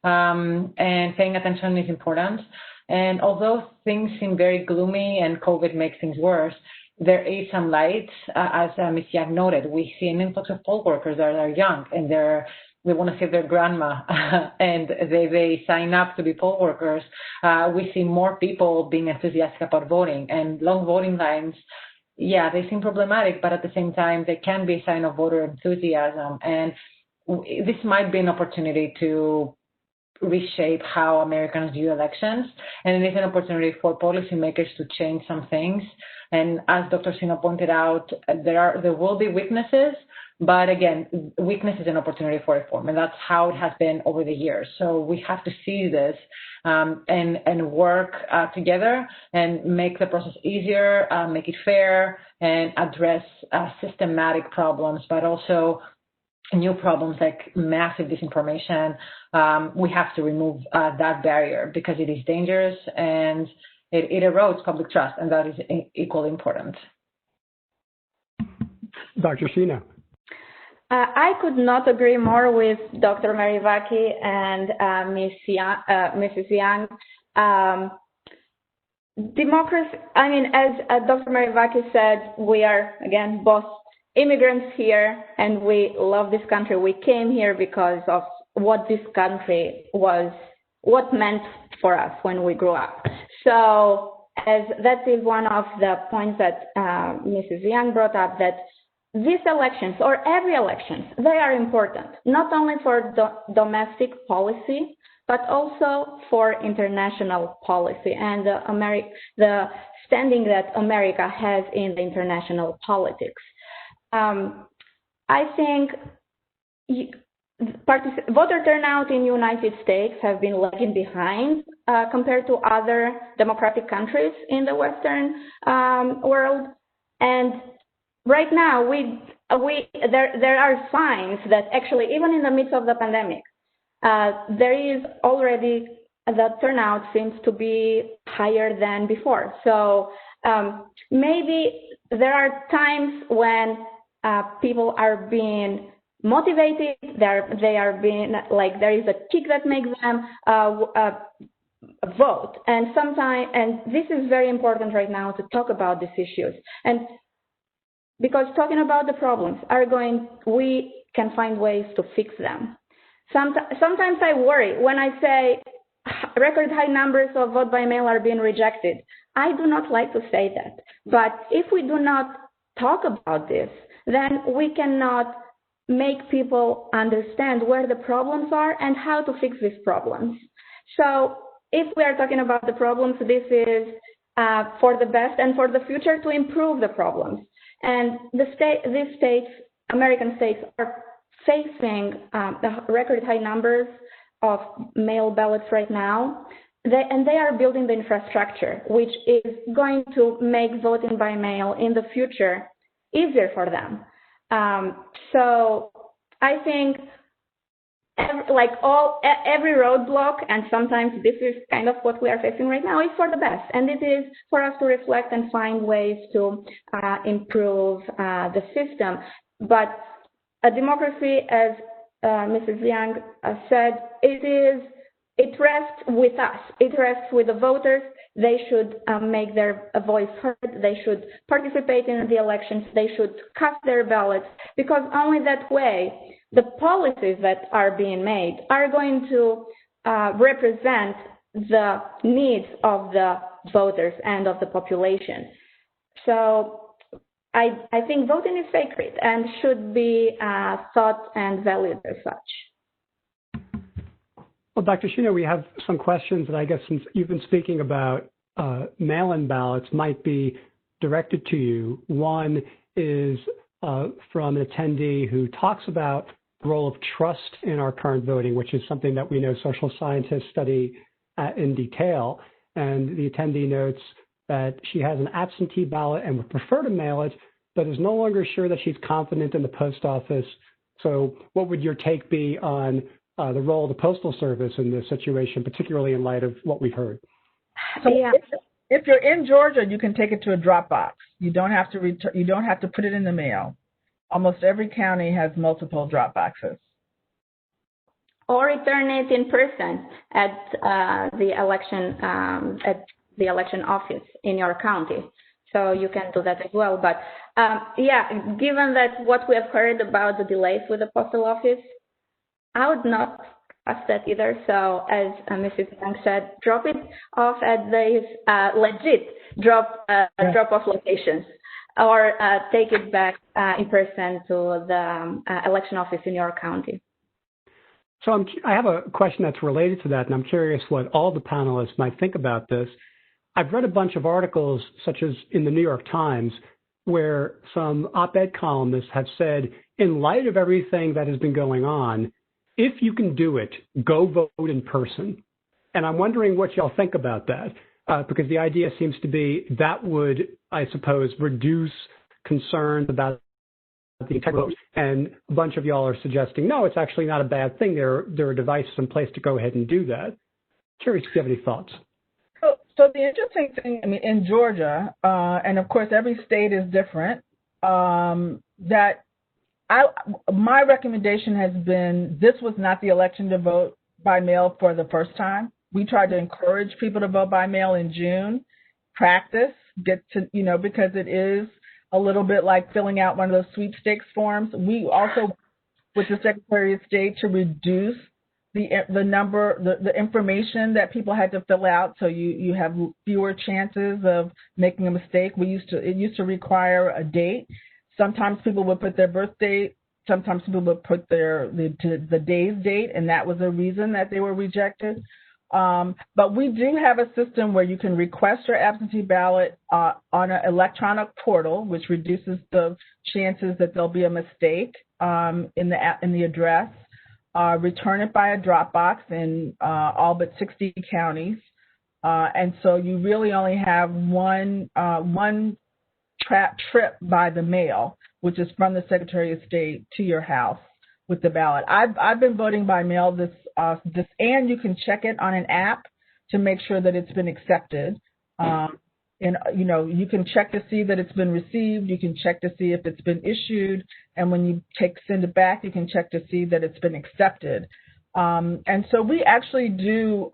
And paying attention is important. And although things seem very gloomy and COVID makes things worse, there is some light. As Ms. Young noted, we see an influx of poll workers that are young and they want to save their grandma and they sign up to be poll workers. We see more people being enthusiastic about voting, and long voting lines, yeah, they seem problematic, but at the same time, they can be a sign of voter enthusiasm. And this might be an opportunity to reshape how Americans view elections, and it is an opportunity for policymakers to change some things. And as Dr. Shino pointed out, there will be weaknesses, but again, weakness is an opportunity for reform, and that's how it has been over the years. So we have to see this and work together and make the process easier, make it fair, and address systematic problems, but also new problems like massive disinformation. We have to remove that barrier because it is dangerous and it erodes public trust, and that is equally important. Dr. Shino. I could not agree more with Dr. Merivaki and Mrs. Young. democracy, I mean, as Dr. Merivaki said, we are, again, both immigrants here, and we love this country. We came here because of what this country was, what meant for us when we grew up. So, as that is one of the points that Mrs. Young brought up, that these elections, or every elections, they are important, not only for domestic policy, but also for international policy and the standing that America has in the international politics. I think voter turnout in the United States have been lagging behind compared to other democratic countries in the Western world. And right now, there are signs that actually, even in the midst of the pandemic, there is already, the turnout seems to be higher than before. So maybe there are times when people are being motivated, they are being, like, there is a kick that makes them vote. And sometimes, and this is very important right now to talk about these issues. And because talking about the problems we can find ways to fix them. Sometimes I worry when I say record high numbers of vote by mail are being rejected. I do not like to say that. But if we do not talk about this, then we cannot make people understand where the problems are and how to fix these problems. So if we are talking about the problems, this is for the best and for the future to improve the problems. And these states, American states, are facing the record high numbers of mail ballots right now. And they are building the infrastructure, which is going to make voting by mail in the future easier for them. So I think every roadblock, and sometimes this is kind of what we are facing right now, is for the best. And it is for us to reflect and find ways to improve the system. But a democracy, as Mrs. Young said, it rests with us. It rests with the voters. They should make their voice heard. They should participate in the elections. They should cast their ballots, because only that way the policies that are being made are going to represent the needs of the voters and of the population. So I think voting is sacred and should be thought and valued as such. Well, Dr. Shino, we have some questions that I guess, since you've been speaking about mail-in ballots, might be directed to you. One is from an attendee who talks about the role of trust in our current voting, which is something that we know social scientists study in detail. And the attendee notes that she has an absentee ballot and would prefer to mail it, but is no longer sure that she's confident in the post office. So what would your take be on the role of the Postal Service in this situation, particularly in light of what we've heard? So if you're in Georgia, you can take it to a drop box. You don't have to you don't have to put it in the mail. Almost every county has multiple drop boxes. Or return it in person at the election office in your county. So you can do that as well. But given that what we have heard about the delays with the postal office, I would not trust that either. So as Mrs. Young said, drop it off at these legit drop-off locations, or take it back in person to the election office in your county. So I have a question that's related to that, and I'm curious what all the panelists might think about this. I've read a bunch of articles, such as in the New York Times, where some op-ed columnists have said, in light of everything that has been going on, if you can do it, go vote in person. And I'm wondering what y'all think about that, because the idea seems to be that would, I suppose, reduce concerns about the vote. And a bunch of y'all are suggesting, no, it's actually not a bad thing. There are devices in place to go ahead and do that. Curious if you have any thoughts. So the interesting thing, I mean, in Georgia, and of course every state is different, that my recommendation has been, this was not the election to vote by mail for the first time. We tried to encourage people to vote by mail in June. practice, get to, because it is a little bit like filling out one of those sweepstakes forms. We also, with the Secretary of State, to reduce the number, the information that people had to fill out, so you have fewer chances of making a mistake. It used to require a date. Sometimes people would put their birth date. Sometimes people would put the day's date, and that was a reason that they were rejected. But we do have a system where you can request your absentee ballot on an electronic portal, which reduces the chances that there'll be a mistake in the address. Return it by a drop box in all but 60 counties, and so you really only have one trip by the mail, which is from the Secretary of State to your house with the ballot. I've been voting by mail this, and you can check it on an app to make sure that it's been accepted. And you can check to see that it's been received. You can check to see if it's been issued, and when you send it back, you can check to see that it's been accepted. And so we actually do.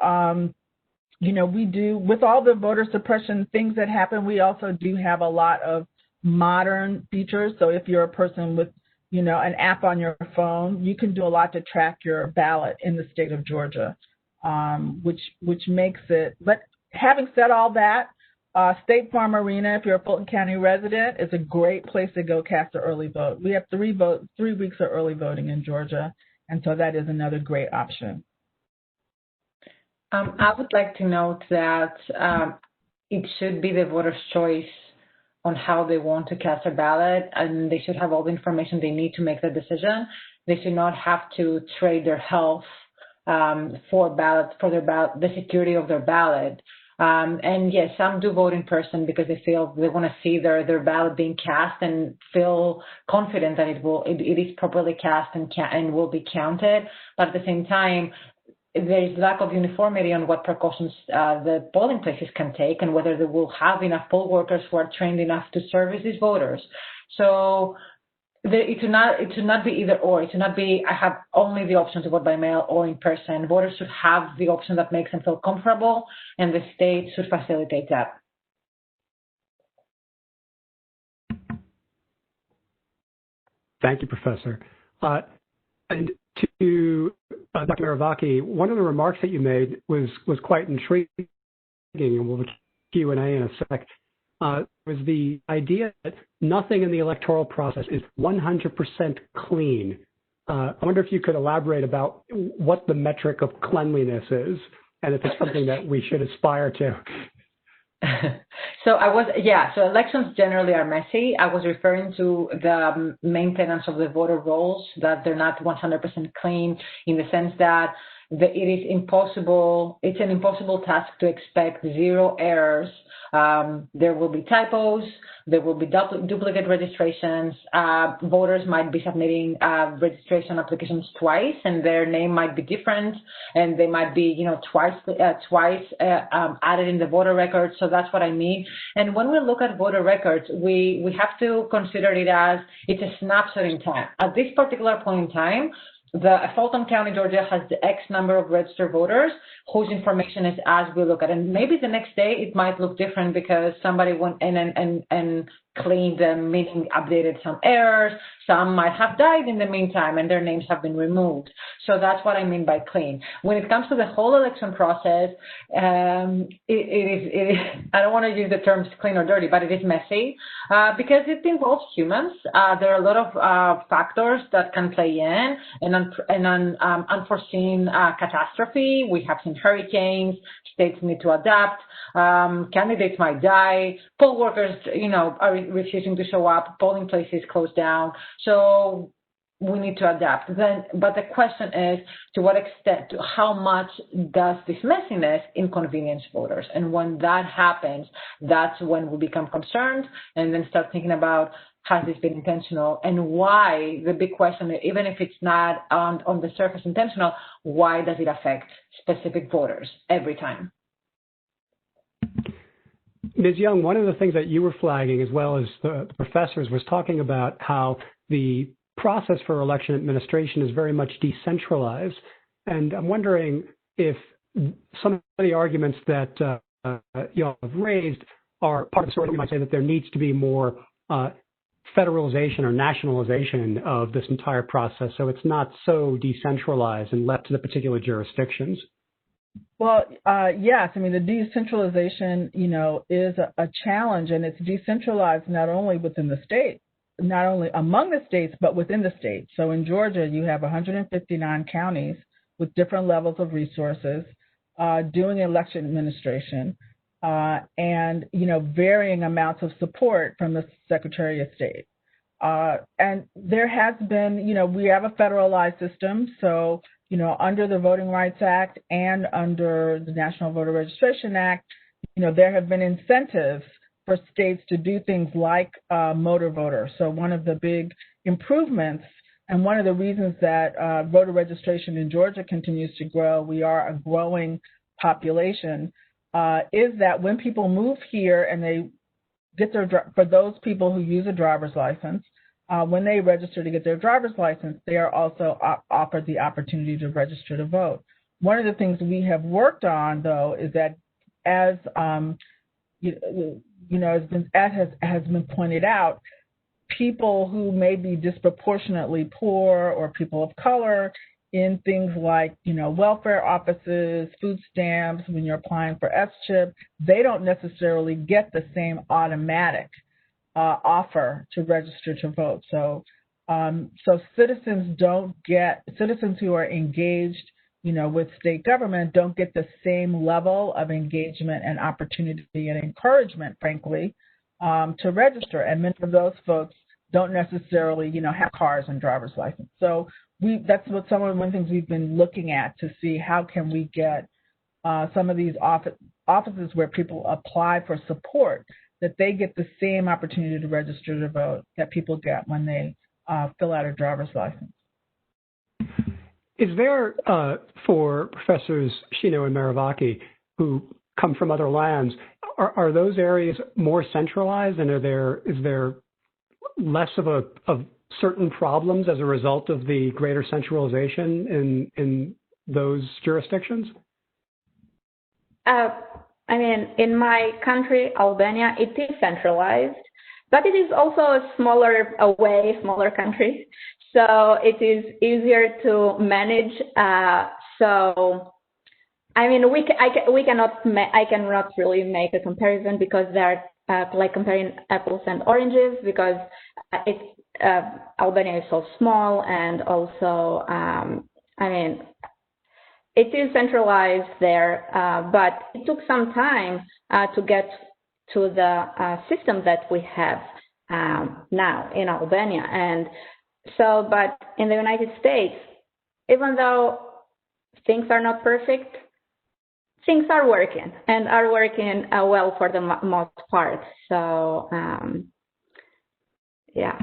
We do, with all the voter suppression things that happen, we also do have a lot of modern features. So if you're a person with, an app on your phone, you can do a lot to track your ballot in the state of Georgia, which makes it. But having said all that, State Farm Arena, if you're a Fulton County resident, is a great place to go cast an early vote. We have 3 weeks of early voting in Georgia, and so that is another great option. I would like to note that it should be the voter's choice on how they want to cast their ballot, and they should have all the information they need to make the decision. They should not have to trade their health for the security of their ballot. And yes, some do vote in person because they feel they want to see their ballot being cast and feel confident that it is properly cast and will be counted. But at the same time, there is lack of uniformity on what precautions the polling places can take and whether they will have enough poll workers who are trained enough to service these voters. So it should not be either or. It should not be I have only the option to vote by mail or in person. Voters should have the option that makes them feel comfortable, and the state should facilitate that. Thank you, Professor. And to Dr. Merivaki, one of the remarks that you made was quite intriguing, and we'll Q&A in a sec. Was the idea that nothing in the electoral process is 100% clean. I wonder if you could elaborate about what the metric of cleanliness is, and if it's something that we should aspire to. So elections generally are messy. I was referring to the maintenance of the voter rolls, that they're not 100% clean, in the sense that it's an impossible task to expect 0 errors. There will be typos, there will be duplicate registrations. Voters might be submitting registration applications twice, and their name might be different, and they might be, twice added in the voter record. So that's what I mean. And when we look at voter records, we have to consider it as it's a snapshot in time. At this particular point in time, Fulton County, Georgia has the X number of registered voters whose information is as we look at it. And maybe the next day it might look different because somebody went in and cleaned them, meaning updated some errors. Some might have died in the meantime and their names have been removed. So that's what I mean by clean. When it comes to the whole election process, it is I don't want to use the terms clean or dirty, but it is messy because it involves humans. There are a lot of factors that can play in, and unforeseen catastrophe. We have seen hurricanes. States need to adapt. Candidates might die. Poll workers, are refusing to show up. Polling places close down. So we need to adapt. But the question is, to what extent, how much does this messiness inconvenience voters? And when that happens, that's when we become concerned and then start thinking about, has this been intentional? And why? The big question, even if it's not on the surface intentional, why does it affect specific voters every time? Ms. Young, one of the things that you were flagging, as well as the professors, was talking about how the process for election administration is very much decentralized. And I'm wondering if some of the arguments that you all have raised are part of the story. We might say that there needs to be more federalization or nationalization of this entire process, so it's not so decentralized and left to the particular jurisdictions. Well, yes. I mean, the decentralization, is a challenge, and it's decentralized not only within the state, not only among the states, but within the states. So in Georgia, you have 159 counties with different levels of resources doing election administration and, varying amounts of support from the Secretary of State. And there has been, we have a federalized system. So, under the Voting Rights Act and under the National Voter Registration Act, there have been incentives for states to do things like motor voter. So one of the big improvements and one of the reasons that voter registration in Georgia continues to grow, we are a growing population, is that when people move here and they get for those people who use a driver's license, when they register to get their driver's license, they are also offered the opportunity to register to vote. One of the things we have worked on, though, is that as has been pointed out, people who may be disproportionately poor or people of color in things like, welfare offices, food stamps, when you're applying for S-chip, they don't necessarily get the same automatic offer to register to vote. So citizens who are engaged, with state government don't get the same level of engagement and opportunity and encouragement, frankly, to register. And many of those folks don't necessarily, have cars and driver's license. So that's one of the things we've been looking at to see how can we get some of these offices where people apply for support, that they get the same opportunity to register to vote that people get when they fill out a driver's license. Is there, for Professors Shino and Merivaki, who come from other lands, are those areas more centralized, and is there less of certain problems as a result of the greater centralization in those jurisdictions? In my country, Albania, it is centralized, but it is also a smaller country, so it is easier to manage. I cannot really make a comparison because they're like comparing apples and oranges, because Albania is so small, and also, it is centralized there, but it took some time to get to the system that we have now in Albania. And so, but in the United States, even though things are not perfect, things are working well for the most part. So, I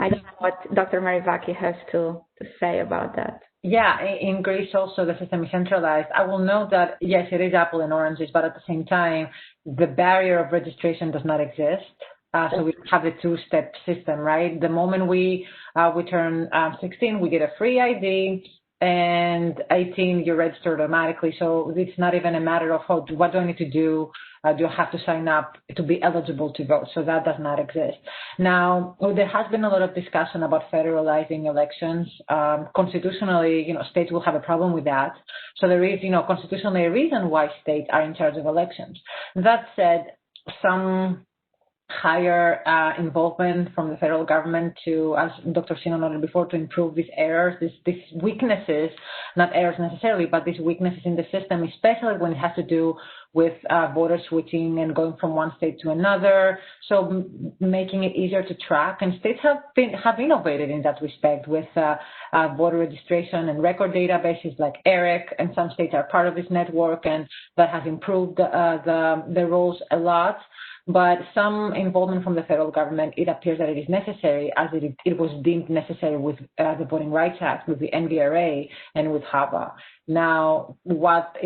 don't know what Dr. Merivaki has to say about that. Yeah, in Greece also the system is centralized. I will note that, yes, it is apple and oranges, but at the same time, the barrier of registration does not exist. So we have a two-step system, right? The moment we turn 16, we get a free ID, and 18, you're registered automatically. So it's not even a matter of, what do I need to do? Do I have to sign up to be eligible to vote? So that does not exist. Now, there has been a lot of discussion about federalizing elections. Constitutionally, states will have a problem with that. So there is, constitutionally a reason why states are in charge of elections. That said, some higher involvement from the federal government to, as Dr. Shino noted before, to improve these errors, these weaknesses, not errors necessarily, but these weaknesses in the system, especially when it has to do with voter switching and going from one state to another. So making it easier to track, and states have innovated in that respect with voter registration and record databases like ERIC, and some states are part of this network, and that has improved the rules a lot. But some involvement from the federal government, it appears that it is necessary, as it was deemed necessary with the Voting Rights Act, with the NVRA, and with HAVA. Now, what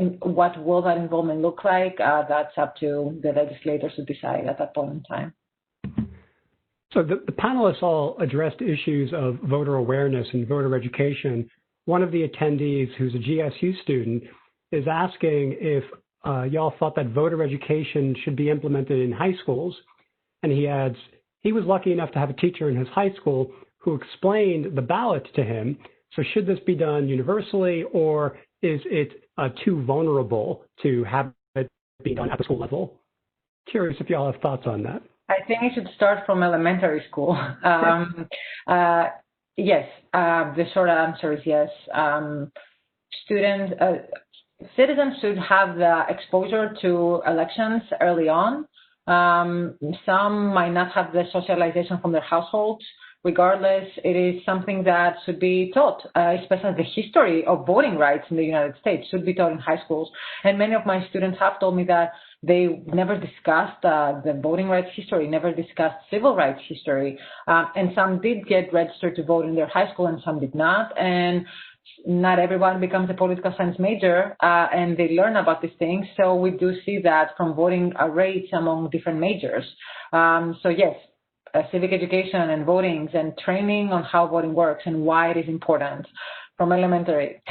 will that involvement look like? That's up to the legislators to decide at that point in time. So the panelists all addressed issues of voter awareness and voter education. One of the attendees, who's a GSU student, is asking if y'all thought that voter education should be implemented in high schools, And he adds, he was lucky enough to have a teacher in his high school who explained the ballot to him. So should this be done universally, or is it too vulnerable to have it be done at the school level? Curious if y'all have thoughts on that. I think it should start from elementary school. Yes, the short answer is yes. Citizens should have the exposure to elections early on. Some might not have the socialization from their households. Regardless, it is something that should be taught, especially the history of voting rights in the United States should be taught in high schools. And many of my students have told me that they never discussed the voting rights history, never discussed civil rights history. And some did get registered to vote in their high school and some did not. And not everyone becomes a political science major and they learn about these things. So we do see that from voting rates among different majors. So yes, civic education and votings and training on how voting works and why it is important from elementary.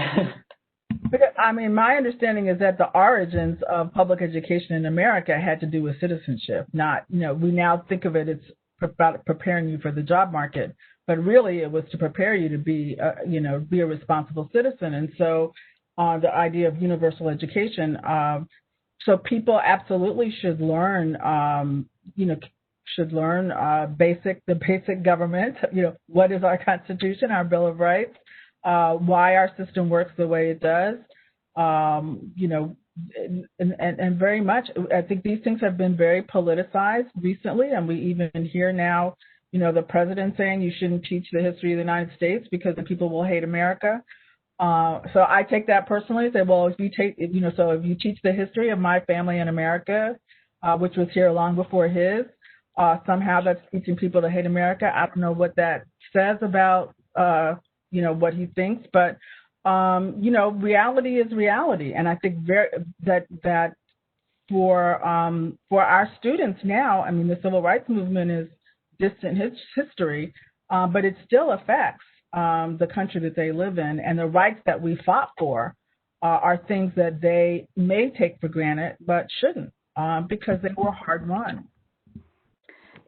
I mean, my understanding is that the origins of public education in America had to do with citizenship, not, we now think of it, it's about preparing you for the job market, but really it was to prepare you to be, be a responsible citizen. And so the idea of universal education, so people absolutely should learn, the basic government, what is our Constitution, our Bill of Rights, why our system works the way it does, and very much, I think these things have been very politicized recently, and we even hear now, the president saying you shouldn't teach the history of the United States because the people will hate America. So I take that personally, say, well, if you teach the history of my family in America, which was here long before his, somehow that's teaching people to hate America. I don't know what that says about, what he thinks, but, reality is reality. And I think that for our students now, I mean, the civil rights movement is distant history, but it still affects the country that they live in, and the rights that we fought for are things that they may take for granted, but shouldn't, because they were hard won.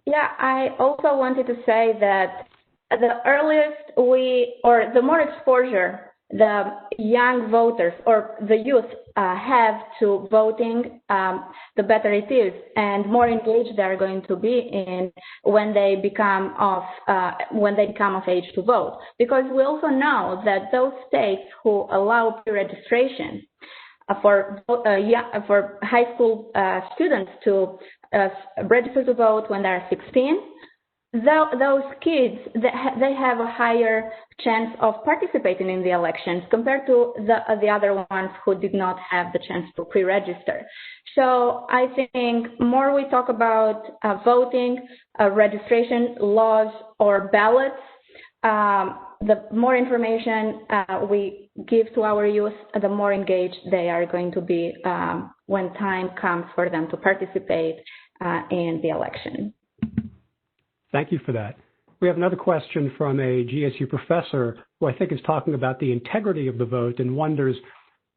Yeah, I also wanted to say that the earliest the more exposure the young voters or the youth have to voting, the better it is, and more engaged they are going to be in when they become of age to vote. Because we also know that those states who allow pre-registration for high school students to register to vote when they are 16, those kids, they have a higher chance of participating in the elections compared to the other ones who did not have the chance to pre-register. So I think more we talk about voting, registration laws, or ballots, the more information we give to our youth, the more engaged they are going to be when time comes for them to participate in the election. Thank you for that. We have another question from a GSU professor who I think is talking about the integrity of the vote and wonders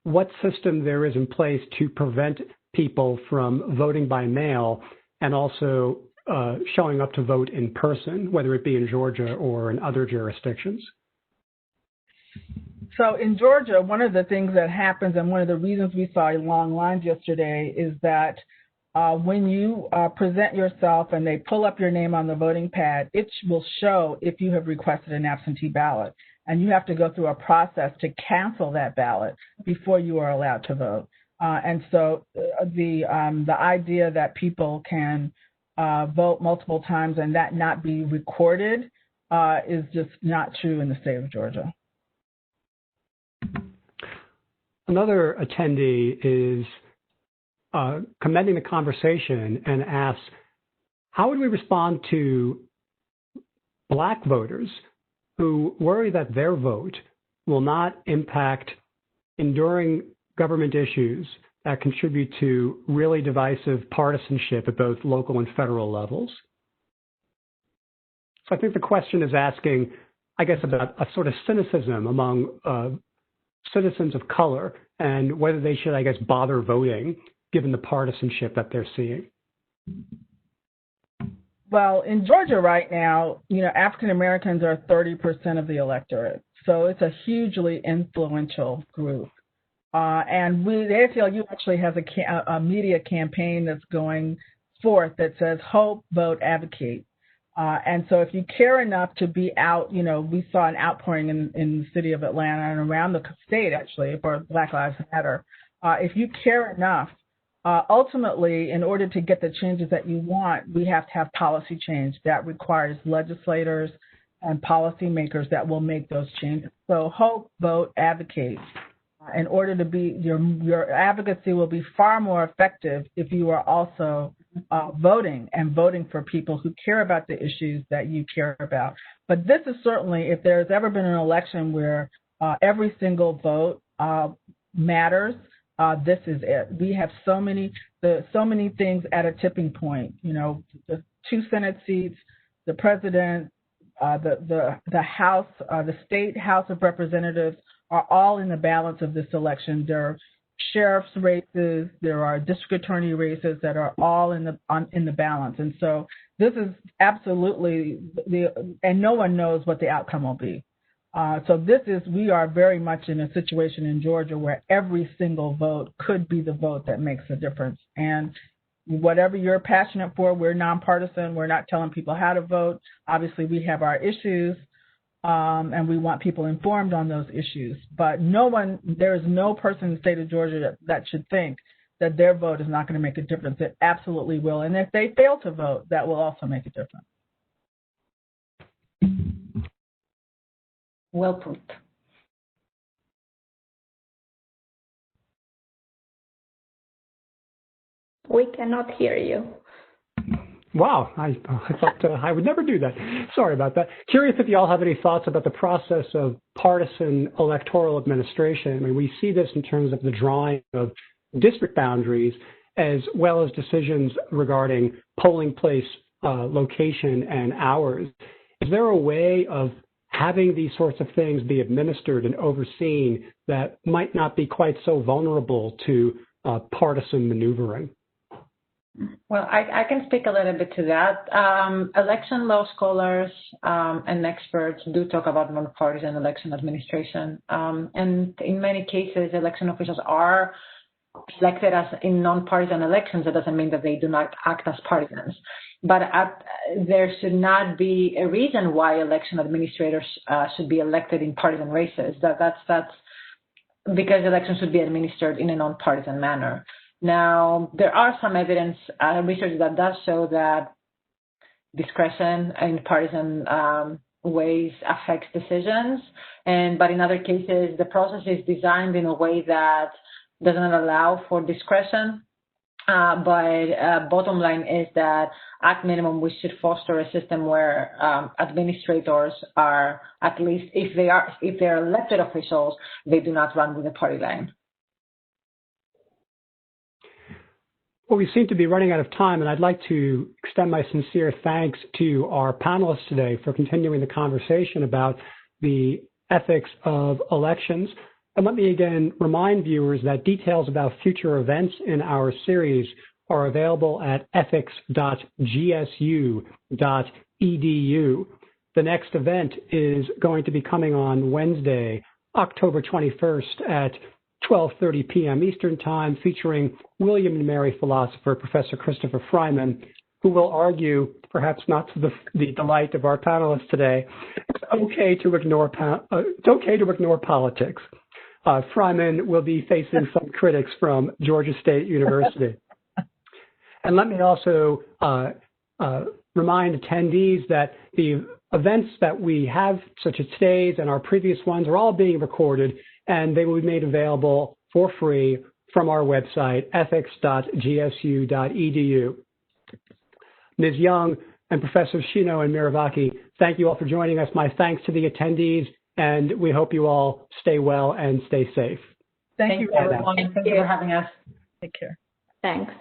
what system there is in place to prevent people from voting by mail and also showing up to vote in person, whether it be in Georgia or in other jurisdictions. So in Georgia, one of the things that happens, and one of the reasons we saw long lines yesterday, is that when you present yourself and they pull up your name on the voting pad, it will show if you have requested an absentee ballot. And you have to go through a process to cancel that ballot before you are allowed to vote. And so the idea that people can vote multiple times and that not be recorded is just not true in the state of Georgia. Another attendee is commending the conversation and asks, how would we respond to Black voters who worry that their vote will not impact enduring government issues that contribute to really divisive partisanship at both local and federal levels? So I think the question is asking, I guess, about a sort of cynicism among citizens of color and whether they should, I guess, bother voting given the partisanship that they're seeing. Well, in Georgia right now, African Americans are 30% of the electorate. So it's a hugely influential group. And the ACLU actually has a media campaign that's going forth that says, hope, vote, advocate. And so if you care enough to be out, we saw an outpouring in the city of Atlanta and around the state, actually, for Black Lives Matter. If you care enough, ultimately, in order to get the changes that you want, we have to have policy change. That requires legislators and policymakers that will make those changes. So hope, vote, advocate. In order to be, your advocacy will be far more effective if you are also voting for people who care about the issues that you care about. But this is certainly, if there's ever been an election where every single vote matters, this is it. We have so many things at a tipping point. The 2 Senate seats, the president, the House, the state House of Representatives are all in the balance of this election. There are sheriff's races, there are district attorney races that are all in the balance. And so this is absolutely and no one knows what the outcome will be. So we are very much in a situation in Georgia where every single vote could be the vote that makes a difference. And whatever you're passionate for, we're nonpartisan. We're not telling people how to vote. Obviously, we have our issues, and we want people informed on those issues. But there is no person in the state of Georgia that should think that their vote is not going to make a difference. It absolutely will. And if they fail to vote, that will also make a difference. Well put. We cannot hear you. Wow, I thought I would never do that. Sorry about that. Curious if you all have any thoughts about the process of partisan electoral administration. I mean, we see this in terms of the drawing of district boundaries as well as decisions regarding polling place location and hours. Is there a way of having these sorts of things be administered and overseen that might not be quite so vulnerable to partisan maneuvering? Well, I can speak a little bit to that. Election law scholars and experts do talk about nonpartisan election administration. And in many cases, election officials are elected as in nonpartisan elections. That doesn't mean that they do not act as partisans. But there should not be a reason why election administrators should be elected in partisan races. That's because elections should be administered in a nonpartisan manner. Now, there are some evidence, research that does show that discretion in partisan ways affects decisions. But in other cases, the process is designed in a way that does not allow for discretion. But bottom line is that at minimum, we should foster a system where administrators are, at least if they're elected officials, they do not run with the party line. Well, we seem to be running out of time, and I'd like to extend my sincere thanks to our panelists today for continuing the conversation about the ethics of elections. And let me again remind viewers that details about future events in our series are available at ethics.gsu.edu. The next event is going to be coming on Wednesday, October 21st at 12:30 p.m. Eastern Time, featuring William and Mary philosopher Professor Christopher Fryman, who will argue, perhaps not to the delight of our panelists today, it's okay to ignore politics. Fryman will be facing some critics from Georgia State University. And let me also remind attendees that the events that we have, such as today's and our previous ones, are all being recorded, and they will be made available for free from our website, ethics.gsu.edu. Ms. Young and Professor Shino and Merivaki, thank you all for joining us. My thanks to the attendees, and we hope you all stay well and stay safe. Thank you, everyone. Thank you for having us. Take care. Thanks.